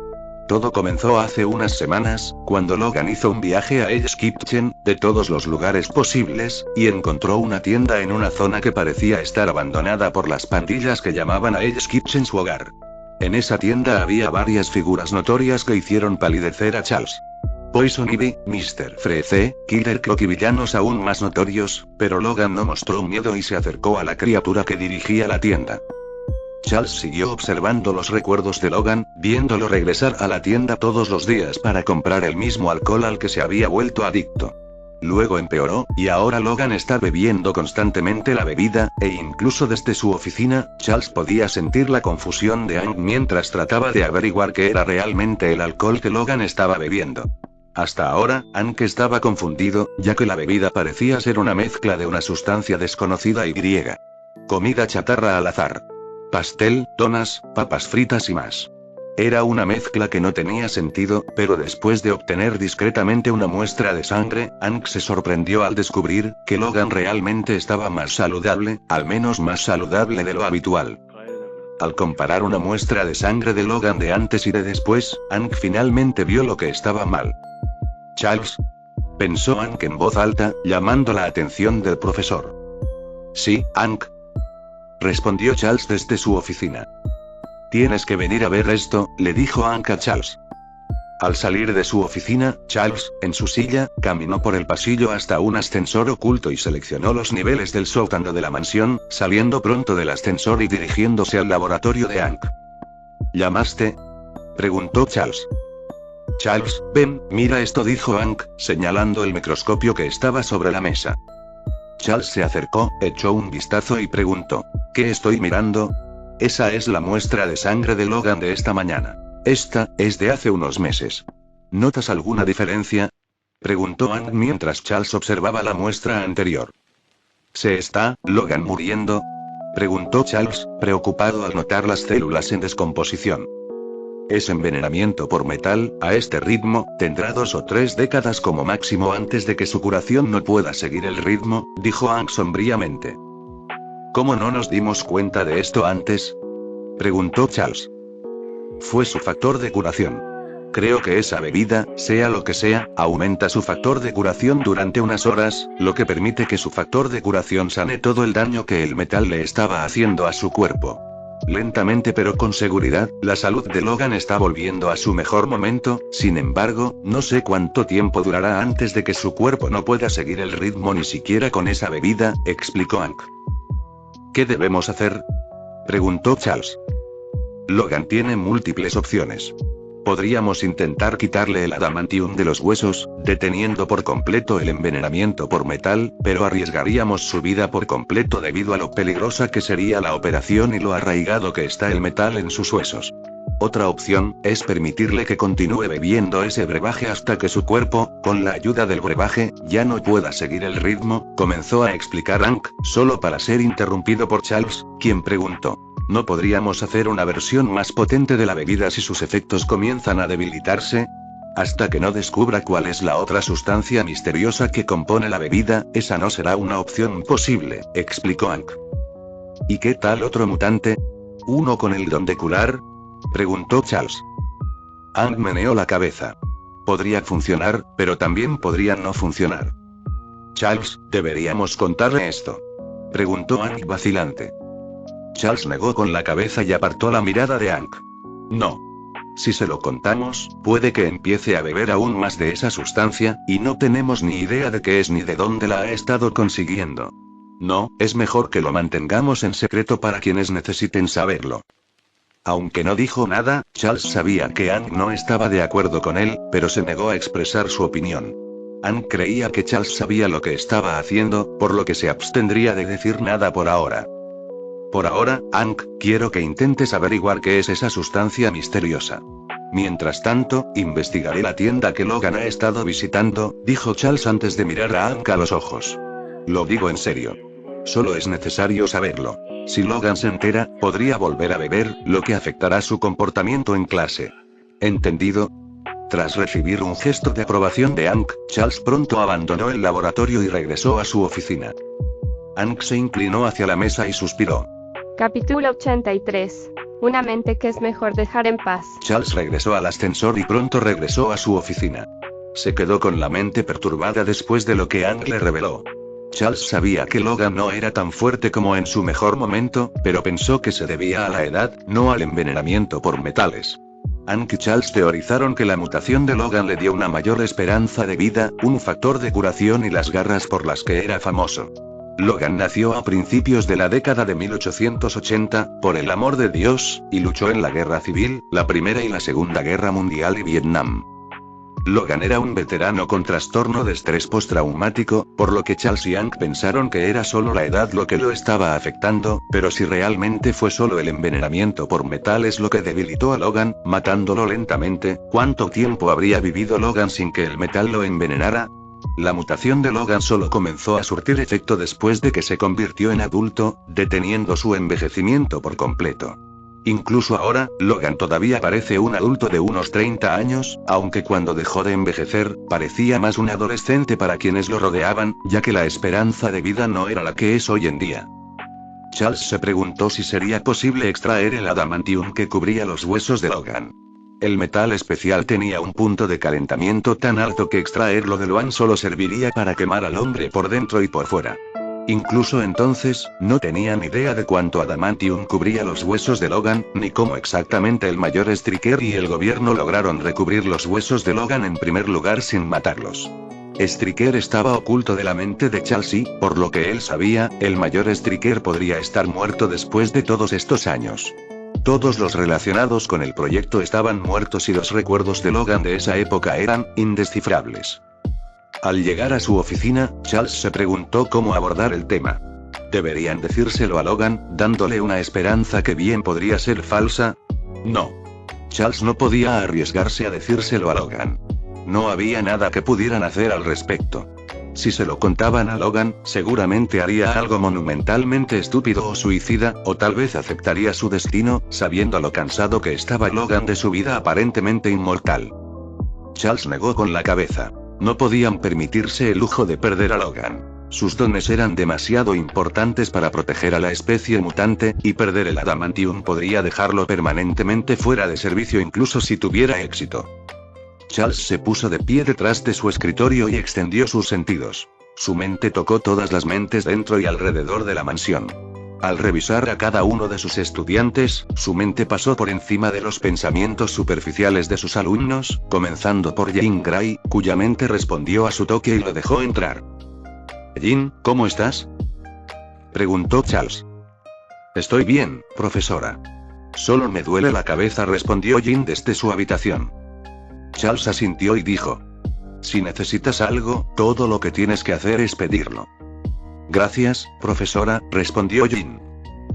Todo comenzó hace unas semanas, cuando Logan hizo un viaje a Hell's Kitchen, de todos los lugares posibles, y encontró una tienda en una zona que parecía estar abandonada por las pandillas que llamaban a Hell's Kitchen su hogar. En esa tienda había varias figuras notorias que hicieron palidecer a Charles. Poison Ivy, Mr. Freeze, Killer Croc y villanos aún más notorios, pero Logan no mostró miedo y se acercó a la criatura que dirigía la tienda. Charles siguió observando los recuerdos de Logan, viéndolo regresar a la tienda todos los días para comprar el mismo alcohol al que se había vuelto adicto. Luego empeoró, y ahora Logan está bebiendo constantemente la bebida, e incluso desde su oficina, Charles podía sentir la confusión de Hank mientras trataba de averiguar qué era realmente el alcohol que Logan estaba bebiendo. Hasta ahora, Hank estaba confundido, ya que la bebida parecía ser una mezcla de una sustancia desconocida y griega. Comida chatarra al azar. Pastel, donas, papas fritas y más. Era una mezcla que no tenía sentido, pero después de obtener discretamente una muestra de sangre, Hank se sorprendió al descubrir que Logan realmente estaba más saludable, al menos más saludable de lo habitual. Al comparar una muestra de sangre de Logan de antes y de después, Hank finalmente vio lo que estaba mal. Charles, pensó Hank en voz alta, llamando la atención del profesor. Sí, Hank, respondió Charles desde su oficina. Tienes que venir a ver esto, le dijo Hank a Charles. Al salir de su oficina, Charles, en su silla, caminó por el pasillo hasta un ascensor oculto y seleccionó los niveles del sótano de la mansión, saliendo pronto del ascensor y dirigiéndose al laboratorio de Hank. ¿Llamaste?, preguntó Charles. Charles, ven, mira esto, dijo Hank, señalando el microscopio que estaba sobre la mesa. Charles se acercó, echó un vistazo y preguntó, ¿qué estoy mirando? Esa es la muestra de sangre de Logan de esta mañana. Esta, es de hace unos meses. ¿Notas alguna diferencia?, preguntó Hank mientras Charles observaba la muestra anterior. ¿Se está, Logan, muriendo?, preguntó Charles, preocupado al notar las células en descomposición. Es envenenamiento por metal, a este ritmo, tendrá 2 o 3 décadas como máximo antes de que su curación no pueda seguir el ritmo, dijo Hank sombríamente. ¿Cómo no nos dimos cuenta de esto antes?, preguntó Charles. Fue su factor de curación. Creo que esa bebida, sea lo que sea, aumenta su factor de curación durante unas horas, lo que permite que su factor de curación sane todo el daño que el metal le estaba haciendo a su cuerpo. Lentamente pero con seguridad, la salud de Logan está volviendo a su mejor momento, sin embargo, no sé cuánto tiempo durará antes de que su cuerpo no pueda seguir el ritmo ni siquiera con esa bebida, explicó Hank. ¿Qué debemos hacer?, preguntó Charles. Logan tiene múltiples opciones. Podríamos intentar quitarle el adamantium de los huesos, deteniendo por completo el envenenamiento por metal, pero arriesgaríamos su vida por completo debido a lo peligrosa que sería la operación y lo arraigado que está el metal en sus huesos. Otra opción, es permitirle que continúe bebiendo ese brebaje hasta que su cuerpo, con la ayuda del brebaje, ya no pueda seguir el ritmo, comenzó a explicar Hank, solo para ser interrumpido por Charles, quien preguntó. ¿No podríamos hacer una versión más potente de la bebida si sus efectos comienzan a debilitarse? Hasta que no descubra cuál es la otra sustancia misteriosa que compone la bebida, esa no será una opción posible, explicó Hank. ¿Y qué tal otro mutante? ¿Uno con el don de curar? Preguntó Charles. Hank meneó la cabeza. Podría funcionar, pero también podría no funcionar. Charles, ¿deberíamos contarle esto?, preguntó Hank vacilante. Charles negó con la cabeza y apartó la mirada de Hank. No. Si se lo contamos, puede que empiece a beber aún más de esa sustancia, y no tenemos ni idea de qué es ni de dónde la ha estado consiguiendo. No, es mejor que lo mantengamos en secreto para quienes necesiten saberlo. Aunque no dijo nada, Charles sabía que Hank no estaba de acuerdo con él, pero se negó a expresar su opinión. Hank creía que Charles sabía lo que estaba haciendo, por lo que se abstendría de decir nada por ahora. Por ahora, Hank, quiero que intentes averiguar qué es esa sustancia misteriosa. Mientras tanto, investigaré la tienda que Logan ha estado visitando, dijo Charles antes de mirar a Hank a los ojos. Lo digo en serio. Solo es necesario saberlo. Si Logan se entera, podría volver a beber, lo que afectará su comportamiento en clase. ¿Entendido? Tras recibir un gesto de aprobación de Hank, Charles pronto abandonó el laboratorio y regresó a su oficina. Hank se inclinó hacia la mesa y suspiró. Capítulo 83. Una mente que es mejor dejar en paz. Charles regresó al ascensor y pronto regresó a su oficina. Se quedó con la mente perturbada después de lo que Hank le reveló. Charles sabía que Logan no era tan fuerte como en su mejor momento, pero pensó que se debía a la edad, no al envenenamiento por metales. Hank y Charles teorizaron que la mutación de Logan le dio una mayor esperanza de vida, un factor de curación y las garras por las que era famoso. Logan nació a principios de la década de 1880, por el amor de Dios, y luchó en la Guerra Civil, la Primera y la Segunda Guerra Mundial y Vietnam. Logan era un veterano con trastorno de estrés postraumático, por lo que Charles y Hank pensaron que era solo la edad lo que lo estaba afectando, pero si realmente fue solo el envenenamiento por metales lo que debilitó a Logan, matándolo lentamente, ¿cuánto tiempo habría vivido Logan sin que el metal lo envenenara? La mutación de Logan solo comenzó a surtir efecto después de que se convirtió en adulto, deteniendo su envejecimiento por completo. Incluso ahora, Logan todavía parece un adulto de unos 30 años, aunque cuando dejó de envejecer, parecía más un adolescente para quienes lo rodeaban, ya que la esperanza de vida no era la que es hoy en día. Charles se preguntó si sería posible extraer el adamantium que cubría los huesos de Logan. El metal especial tenía un punto de calentamiento tan alto que extraerlo de Logan solo serviría para quemar al hombre por dentro y por fuera. Incluso entonces, no tenían idea de cuánto adamantium cubría los huesos de Logan, ni cómo exactamente el mayor Striker y el gobierno lograron recubrir los huesos de Logan en primer lugar sin matarlos. Striker estaba oculto de la mente de Charles y, por lo que él sabía, el mayor Striker podría estar muerto después de todos estos años. Todos los relacionados con el proyecto estaban muertos y los recuerdos de Logan de esa época eran indescifrables. Al llegar a su oficina, Charles se preguntó cómo abordar el tema. ¿Deberían decírselo a Logan, dándole una esperanza que bien podría ser falsa? No. Charles no podía arriesgarse a decírselo a Logan. No había nada que pudieran hacer al respecto. Si se lo contaban a Logan, seguramente haría algo monumentalmente estúpido o suicida, o tal vez aceptaría su destino, sabiendo lo cansado que estaba Logan de su vida aparentemente inmortal. Charles negó con la cabeza. No podían permitirse el lujo de perder a Logan. Sus dones eran demasiado importantes para proteger a la especie mutante, y perder el adamantium podría dejarlo permanentemente fuera de servicio incluso si tuviera éxito. Charles se puso de pie detrás de su escritorio y extendió sus sentidos. Su mente tocó todas las mentes dentro y alrededor de la mansión. Al revisar a cada uno de sus estudiantes, su mente pasó por encima de los pensamientos superficiales de sus alumnos, comenzando por Jean Grey, cuya mente respondió a su toque y lo dejó entrar. «Jean, ¿cómo estás?», preguntó Charles. «Estoy bien, profesora. Solo me duele la cabeza», respondió Jean desde su habitación. Charles asintió y dijo: «Si necesitas algo, todo lo que tienes que hacer es pedirlo». «Gracias, profesora», respondió Jean.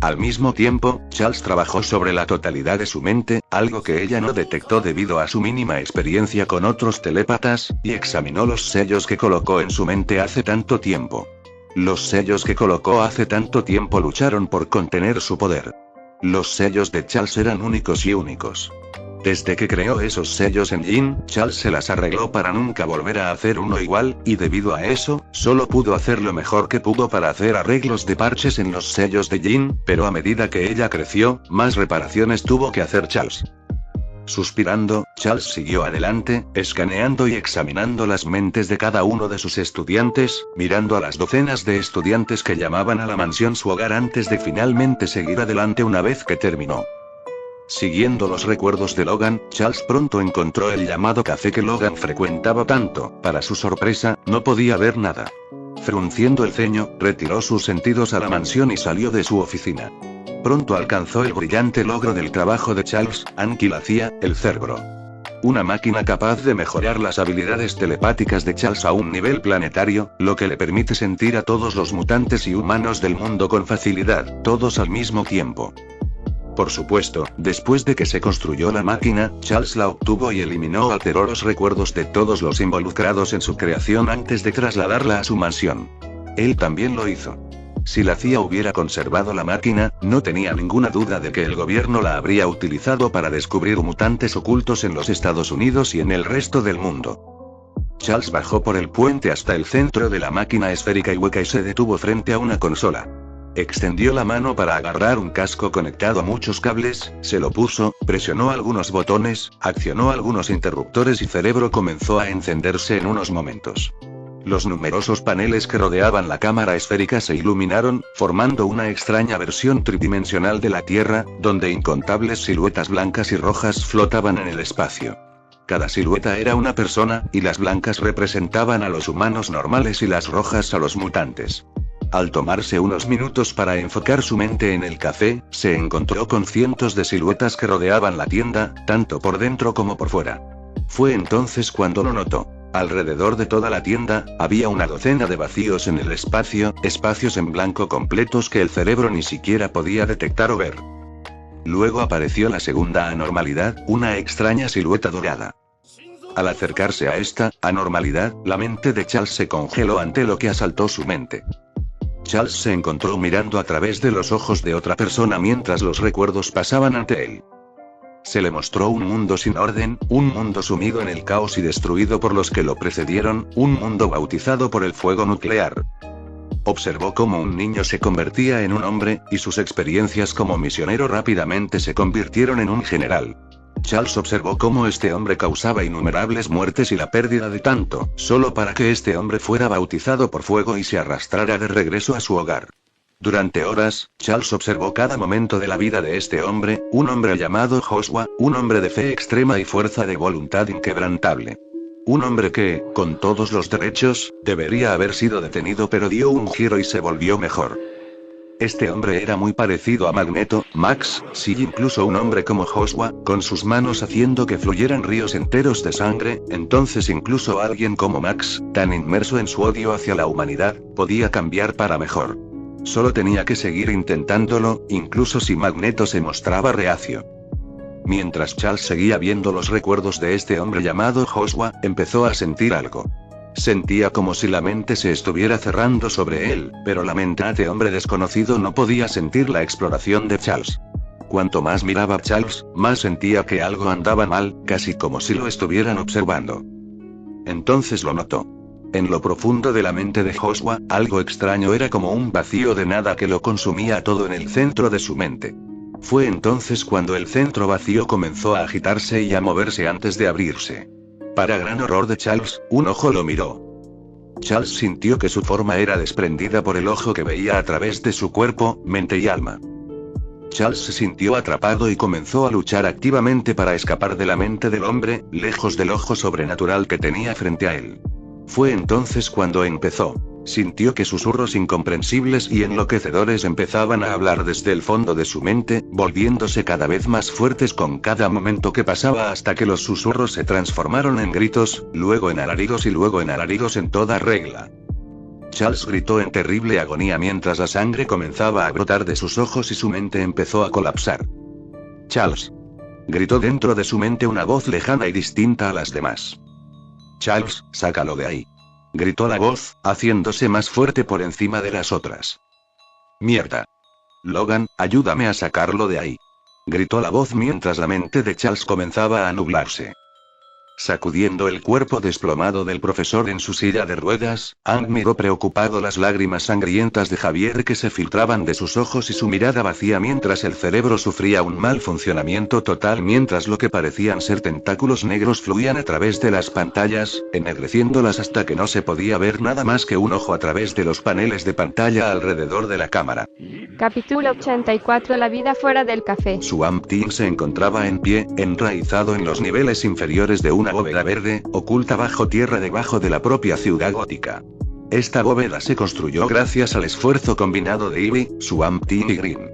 Al mismo tiempo, Charles trabajó sobre la totalidad de su mente, algo que ella no detectó debido a su mínima experiencia con otros telépatas, y examinó los sellos que colocó en su mente hace tanto tiempo. Los sellos que colocó hace tanto tiempo lucharon por contener su poder. Los sellos de Charles eran únicos y únicos. Desde que creó esos sellos en Jin, Charles se las arregló para nunca volver a hacer uno igual, y debido a eso, solo pudo hacer lo mejor que pudo para hacer arreglos de parches en los sellos de Jin, pero a medida que ella creció, más reparaciones tuvo que hacer Charles. Suspirando, Charles siguió adelante, escaneando y examinando las mentes de cada uno de sus estudiantes, mirando a las docenas de estudiantes que llamaban a la mansión su hogar antes de finalmente seguir adelante una vez que terminó. Siguiendo los recuerdos de Logan, Charles pronto encontró el llamado café que Logan frecuentaba tanto. Para su sorpresa, no podía ver nada. Frunciendo el ceño, retiró sus sentidos a la mansión y salió de su oficina. Pronto alcanzó el brillante logro del trabajo de Charles, Anquilacia, el cerebro. Una máquina capaz de mejorar las habilidades telepáticas de Charles a un nivel planetario, lo que le permite sentir a todos los mutantes y humanos del mundo con facilidad, todos al mismo tiempo. Por supuesto, después de que se construyó la máquina, Charles la obtuvo y eliminó o alteró los recuerdos de todos los involucrados en su creación antes de trasladarla a su mansión. Él también lo hizo. Si la CIA hubiera conservado la máquina, no tenía ninguna duda de que el gobierno la habría utilizado para descubrir mutantes ocultos en los Estados Unidos y en el resto del mundo. Charles bajó por el puente hasta el centro de la máquina esférica y hueca y se detuvo frente a una consola. Extendió la mano para agarrar un casco conectado a muchos cables, se lo puso, presionó algunos botones, accionó algunos interruptores y cerebro comenzó a encenderse en unos momentos. Los numerosos paneles que rodeaban la cámara esférica se iluminaron, formando una extraña versión tridimensional de la Tierra, donde incontables siluetas blancas y rojas flotaban en el espacio. Cada silueta era una persona, y las blancas representaban a los humanos normales y las rojas a los mutantes. Al tomarse unos minutos para enfocar su mente en el café, se encontró con cientos de siluetas que rodeaban la tienda, tanto por dentro como por fuera. Fue entonces cuando lo notó. Alrededor de toda la tienda, había una docena de vacíos en el espacio, espacios en blanco completos que el cerebro ni siquiera podía detectar o ver. Luego apareció la segunda anormalidad, una extraña silueta dorada. Al acercarse a esta anormalidad, la mente de Charles se congeló ante lo que asaltó su mente. Charles se encontró mirando a través de los ojos de otra persona mientras los recuerdos pasaban ante él. Se le mostró un mundo sin orden, un mundo sumido en el caos y destruido por los que lo precedieron, un mundo bautizado por el fuego nuclear. Observó cómo un niño se convertía en un hombre, y sus experiencias como misionero rápidamente se convirtieron en un general. Charles observó cómo este hombre causaba innumerables muertes y la pérdida de tanto, solo para que este hombre fuera bautizado por fuego y se arrastrara de regreso a su hogar. Durante horas, Charles observó cada momento de la vida de este hombre, un hombre llamado Joshua, un hombre de fe extrema y fuerza de voluntad inquebrantable. Un hombre que, con todos los derechos, debería haber sido detenido pero dio un giro y se volvió mejor. Este hombre era muy parecido a Magneto, Max, sí, incluso un hombre como Joshua, con sus manos haciendo que fluyeran ríos enteros de sangre, entonces incluso alguien como Max, tan inmerso en su odio hacia la humanidad, podía cambiar para mejor. Solo tenía que seguir intentándolo, incluso si Magneto se mostraba reacio. Mientras Charles seguía viendo los recuerdos de este hombre llamado Joshua, empezó a sentir algo. Sentía como si la mente se estuviera cerrando sobre él, pero la mente de hombre desconocido no podía sentir la exploración de Charles. Cuanto más miraba a Charles, más sentía que algo andaba mal, casi como si lo estuvieran observando. Entonces lo notó. En lo profundo de la mente de Joshua, algo extraño era como un vacío de nada que lo consumía todo en el centro de su mente. Fue entonces cuando el centro vacío comenzó a agitarse y a moverse antes de abrirse. Para gran horror de Charles, un ojo lo miró. Charles sintió que su forma era desprendida por el ojo que veía a través de su cuerpo, mente y alma. Charles se sintió atrapado y comenzó a luchar activamente para escapar de la mente del hombre, lejos del ojo sobrenatural que tenía frente a él. Fue entonces cuando empezó. Sintió que susurros incomprensibles y enloquecedores empezaban a hablar desde el fondo de su mente, volviéndose cada vez más fuertes con cada momento que pasaba hasta que los susurros se transformaron en gritos, luego en alaridos y luego en alaridos en toda regla. Charles gritó en terrible agonía mientras la sangre comenzaba a brotar de sus ojos y su mente empezó a colapsar. «Charles», gritó dentro de su mente una voz lejana y distinta a las demás. «Charles, sácalo de ahí», gritó la voz, haciéndose más fuerte por encima de las otras. «Mierda». Logan, ayúdame a sacarlo de ahí. Gritó la voz mientras la mente de Charles comenzaba a nublarse. Sacudiendo el cuerpo desplomado del profesor en su silla de ruedas, Aang miró preocupado las lágrimas sangrientas de Javier que se filtraban de sus ojos y su mirada vacía mientras el cerebro sufría un mal funcionamiento total mientras lo que parecían ser tentáculos negros fluían a través de las pantallas, ennegreciéndolas hasta que no se podía ver nada más que un ojo a través de los paneles de pantalla alrededor de la cámara. Capítulo 84. La vida fuera del café. Swamp Thing se encontraba en pie, enraizado en los niveles inferiores de una bóveda verde, oculta bajo tierra debajo de la propia ciudad gótica. Esta bóveda se construyó gracias al esfuerzo combinado de Ivy, Swamp Thing y Green.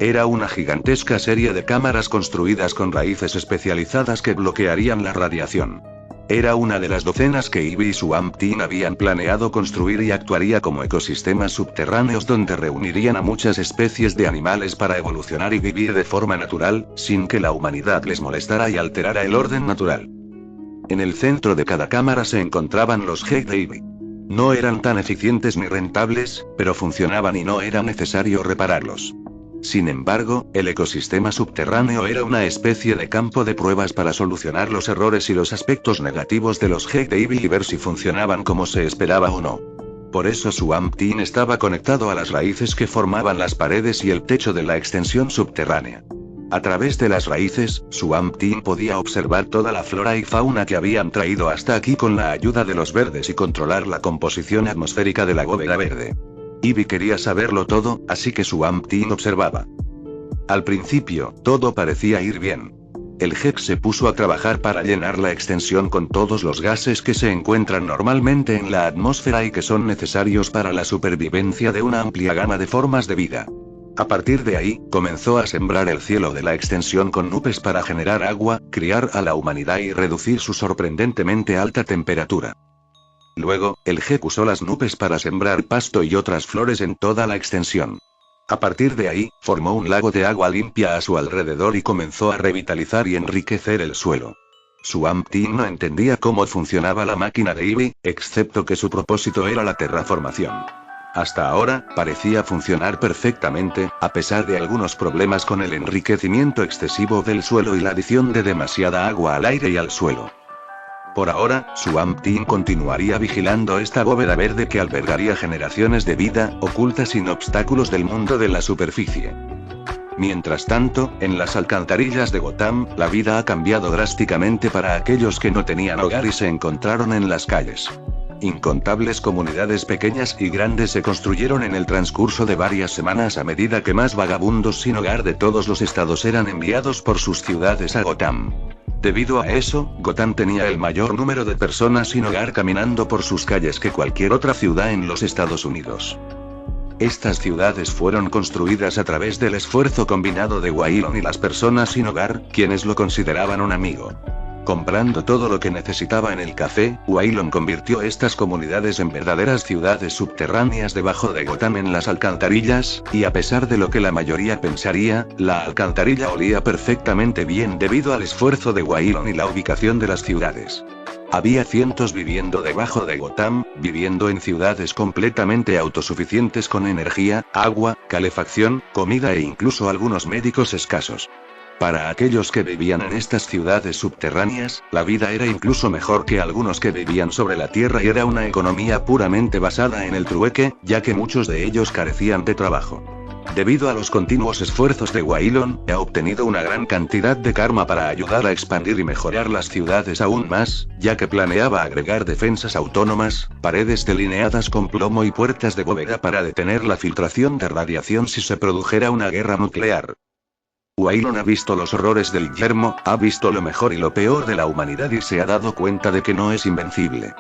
Era una gigantesca serie de cámaras construidas con raíces especializadas que bloquearían la radiación. Era una de las docenas que Ivy y Swamp Thing habían planeado construir y actuaría como ecosistemas subterráneos donde reunirían a muchas especies de animales para evolucionar y vivir de forma natural, sin que la humanidad les molestara y alterara el orden natural. En el centro de cada cámara se encontraban los G de Ivy. No eran tan eficientes ni rentables, pero funcionaban y no era necesario repararlos. Sin embargo, el ecosistema subterráneo era una especie de campo de pruebas para solucionar los errores y los aspectos negativos de los G de Ivy y ver si funcionaban como se esperaba o no. Por eso Swamp Thing estaba conectado a las raíces que formaban las paredes y el techo de la extensión subterránea. A través de las raíces, Swamp Thing podía observar toda la flora y fauna que habían traído hasta aquí con la ayuda de los verdes y controlar la composición atmosférica de la bóveda verde. Ivy quería saberlo todo, así que Swamp Thing observaba. Al principio, todo parecía ir bien. El Hex se puso a trabajar para llenar la extensión con todos los gases que se encuentran normalmente en la atmósfera y que son necesarios para la supervivencia de una amplia gama de formas de vida. A partir de ahí, comenzó a sembrar el cielo de la extensión con nubes para generar agua, criar a la humanidad y reducir su sorprendentemente alta temperatura. Luego, el G usó las nubes para sembrar pasto y otras flores en toda la extensión. A partir de ahí, formó un lago de agua limpia a su alrededor y comenzó a revitalizar y enriquecer el suelo. Swamp Thing no entendía cómo funcionaba la máquina de Ivy, excepto que su propósito era la terraformación. Hasta ahora, parecía funcionar perfectamente, a pesar de algunos problemas con el enriquecimiento excesivo del suelo y la adición de demasiada agua al aire y al suelo. Por ahora, Swamp Thing continuaría vigilando esta bóveda verde que albergaría generaciones de vida, oculta sin obstáculos del mundo de la superficie. Mientras tanto, en las alcantarillas de Gotham, la vida ha cambiado drásticamente para aquellos que no tenían hogar y se encontraron en las calles. Incontables comunidades pequeñas y grandes se construyeron en el transcurso de varias semanas a medida que más vagabundos sin hogar de todos los estados eran enviados por sus ciudades a Gotham. Debido a eso, Gotham tenía el mayor número de personas sin hogar caminando por sus calles que cualquier otra ciudad en los Estados Unidos. Estas ciudades fueron construidas a través del esfuerzo combinado de Waylon y las personas sin hogar, quienes lo consideraban un amigo. Comprando todo lo que necesitaba en el café, Waylon convirtió estas comunidades en verdaderas ciudades subterráneas debajo de Gotham en las alcantarillas, y a pesar de lo que la mayoría pensaría, la alcantarilla olía perfectamente bien debido al esfuerzo de Waylon y la ubicación de las ciudades. Había cientos viviendo debajo de Gotham, viviendo en ciudades completamente autosuficientes con energía, agua, calefacción, comida e incluso algunos médicos escasos. Para aquellos que vivían en estas ciudades subterráneas, la vida era incluso mejor que algunos que vivían sobre la tierra y era una economía puramente basada en el trueque, ya que muchos de ellos carecían de trabajo. Debido a los continuos esfuerzos de Waylon, ha obtenido una gran cantidad de karma para ayudar a expandir y mejorar las ciudades aún más, ya que planeaba agregar defensas autónomas, paredes delineadas con plomo y puertas de bóveda para detener la filtración de radiación si se produjera una guerra nuclear. Waylon ha visto los horrores del yermo, ha visto lo mejor y lo peor de la humanidad y se ha dado cuenta de que no es invencible.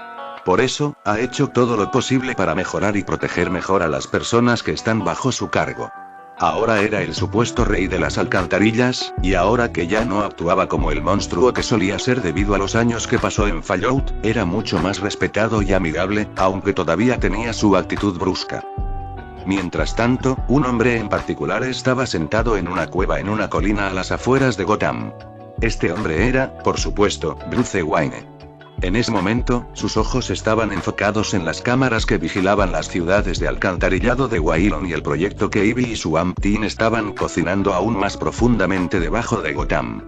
Por eso, ha hecho todo lo posible para mejorar y proteger mejor a las personas que están bajo su cargo. Ahora era el supuesto rey de las alcantarillas, y ahora que ya no actuaba como el monstruo que solía ser debido a los años que pasó en Fallout, era mucho más respetado y amigable, aunque todavía tenía su actitud brusca. Mientras tanto, un hombre en particular estaba sentado en una cueva en una colina a las afueras de Gotham. Este hombre era, por supuesto, Bruce Wayne. En ese momento, sus ojos estaban enfocados en las cámaras que vigilaban las ciudades de alcantarillado de Waylon y el proyecto que Ivy y Swamp Thing estaban cocinando aún más profundamente debajo de Gotham.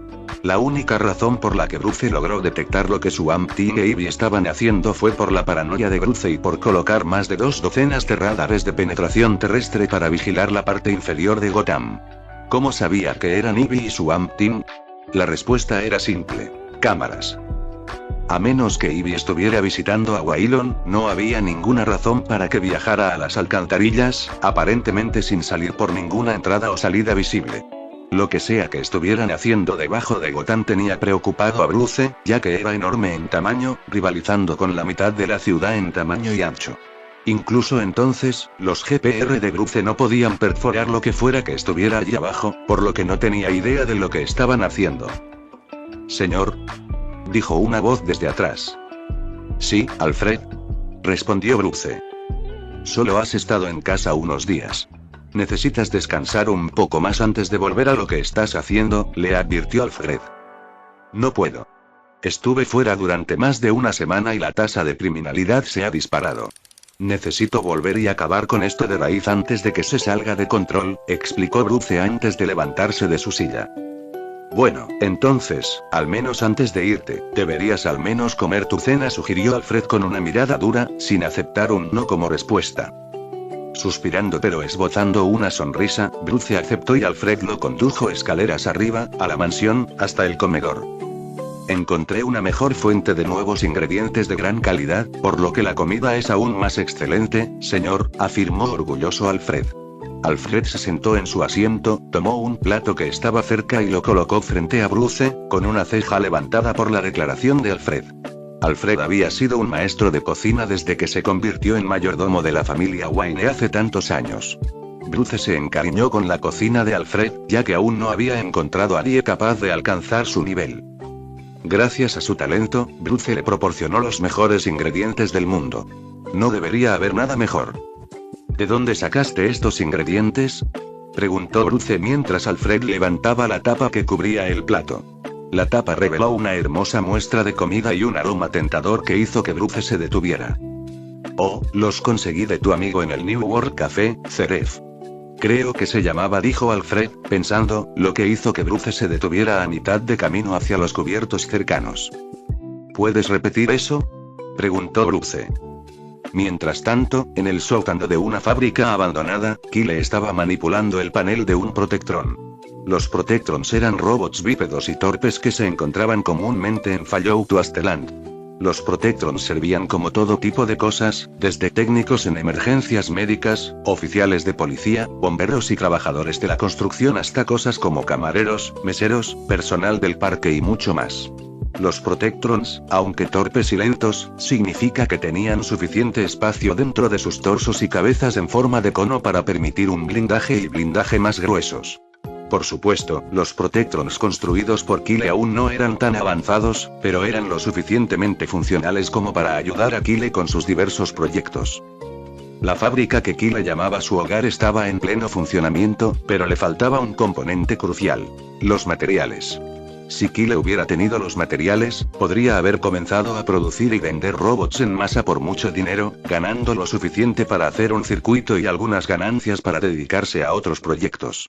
La única razón por la que Bruce logró detectar lo que Swamp Thing e Ivy estaban haciendo fue por la paranoia de Bruce y por colocar más de 2 docenas de radares de penetración terrestre para vigilar la parte inferior de Gotham. ¿Cómo sabía que eran Ivy y Swamp Thing? La respuesta era simple: cámaras. A menos que Ivy estuviera visitando a Waylon, no había ninguna razón para que viajara a las alcantarillas, aparentemente sin salir por ninguna entrada o salida visible. Lo que sea que estuvieran haciendo debajo de Gotham tenía preocupado a Bruce, ya que era enorme en tamaño, rivalizando con la mitad de la ciudad en tamaño y ancho. Incluso entonces, los GPR de Bruce no podían perforar lo que fuera que estuviera allí abajo, por lo que no tenía idea de lo que estaban haciendo. Señor, dijo una voz desde atrás. Sí, Alfred, respondió Bruce. Solo has estado en casa unos días. Necesitas descansar un poco más antes de volver a lo que estás haciendo, le advirtió Alfred. No puedo. Estuve fuera durante más de una semana y la tasa de criminalidad se ha disparado. Necesito volver y acabar con esto de raíz antes de que se salga de control, explicó Bruce antes de levantarse de su silla. Bueno, entonces, al menos antes de irte, deberías al menos comer tu cena, sugirió Alfred con una mirada dura, sin aceptar un no como respuesta. Suspirando pero esbozando una sonrisa, Bruce aceptó y Alfred lo condujo escaleras arriba, a la mansión, hasta el comedor. Encontré una mejor fuente de nuevos ingredientes de gran calidad, por lo que la comida es aún más excelente, señor, afirmó orgulloso Alfred. Alfred se sentó en su asiento, tomó un plato que estaba cerca y lo colocó frente a Bruce, con una ceja levantada por la declaración de Alfred. Alfred había sido un maestro de cocina desde que se convirtió en mayordomo de la familia Wayne hace tantos años. Bruce se encariñó con la cocina de Alfred, ya que aún no había encontrado a nadie capaz de alcanzar su nivel. Gracias a su talento, Bruce le proporcionó los mejores ingredientes del mundo. No debería haber nada mejor. ¿De dónde sacaste estos ingredientes?, preguntó Bruce mientras Alfred levantaba la tapa que cubría el plato. La tapa reveló una hermosa muestra de comida y un aroma tentador que hizo que Bruce se detuviera. Oh, los conseguí de tu amigo en el New World Café, Ceref. Creo que se llamaba, dijo Alfred, pensando, lo que hizo que Bruce se detuviera a mitad de camino hacia los cubiertos cercanos. ¿Puedes repetir eso?, preguntó Bruce. Mientras tanto, en el sótano de una fábrica abandonada, Kyle estaba manipulando el panel de un Protectron. Los Protectrons eran robots bípedos y torpes que se encontraban comúnmente en Fallout to Asteland. Los Protectrons servían como todo tipo de cosas, desde técnicos en emergencias médicas, oficiales de policía, bomberos y trabajadores de la construcción hasta cosas como camareros, meseros, personal del parque y mucho más. Los Protectrons, aunque torpes y lentos, significa que tenían suficiente espacio dentro de sus torsos y cabezas en forma de cono para permitir un blindaje y blindaje más gruesos. Por supuesto, los Protectrons construidos por Kyle aún no eran tan avanzados, pero eran lo suficientemente funcionales como para ayudar a Kyle con sus diversos proyectos. La fábrica que Kyle llamaba su hogar estaba en pleno funcionamiento, pero le faltaba un componente crucial: los materiales. Si Kyle hubiera tenido los materiales, podría haber comenzado a producir y vender robots en masa por mucho dinero, ganando lo suficiente para hacer un circuito y algunas ganancias para dedicarse a otros proyectos.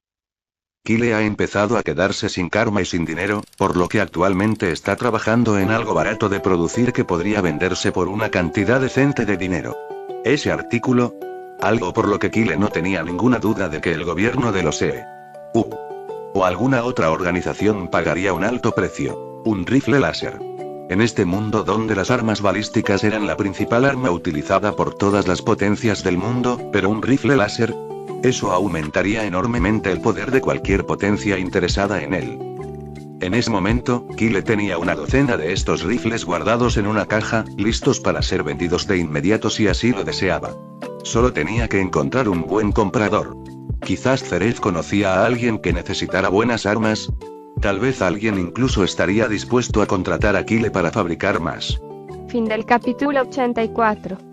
Kyle ha empezado a quedarse sin karma y sin dinero, por lo que actualmente está trabajando en algo barato de producir que podría venderse por una cantidad decente de dinero. Ese artículo, algo por lo que Kyle no tenía ninguna duda de que el gobierno de los EU o alguna otra organización pagaría un alto precio: un rifle láser. En este mundo donde las armas balísticas eran la principal arma utilizada por todas las potencias del mundo, pero un rifle láser, eso aumentaría enormemente el poder de cualquier potencia interesada en él. En ese momento, Kyle tenía una docena de estos rifles guardados en una caja, listos para ser vendidos de inmediato si así lo deseaba. Solo tenía que encontrar un buen comprador. Quizás Ceref conocía a alguien que necesitara buenas armas. Tal vez alguien incluso estaría dispuesto a contratar a Kyle para fabricar más. Fin del capítulo 84.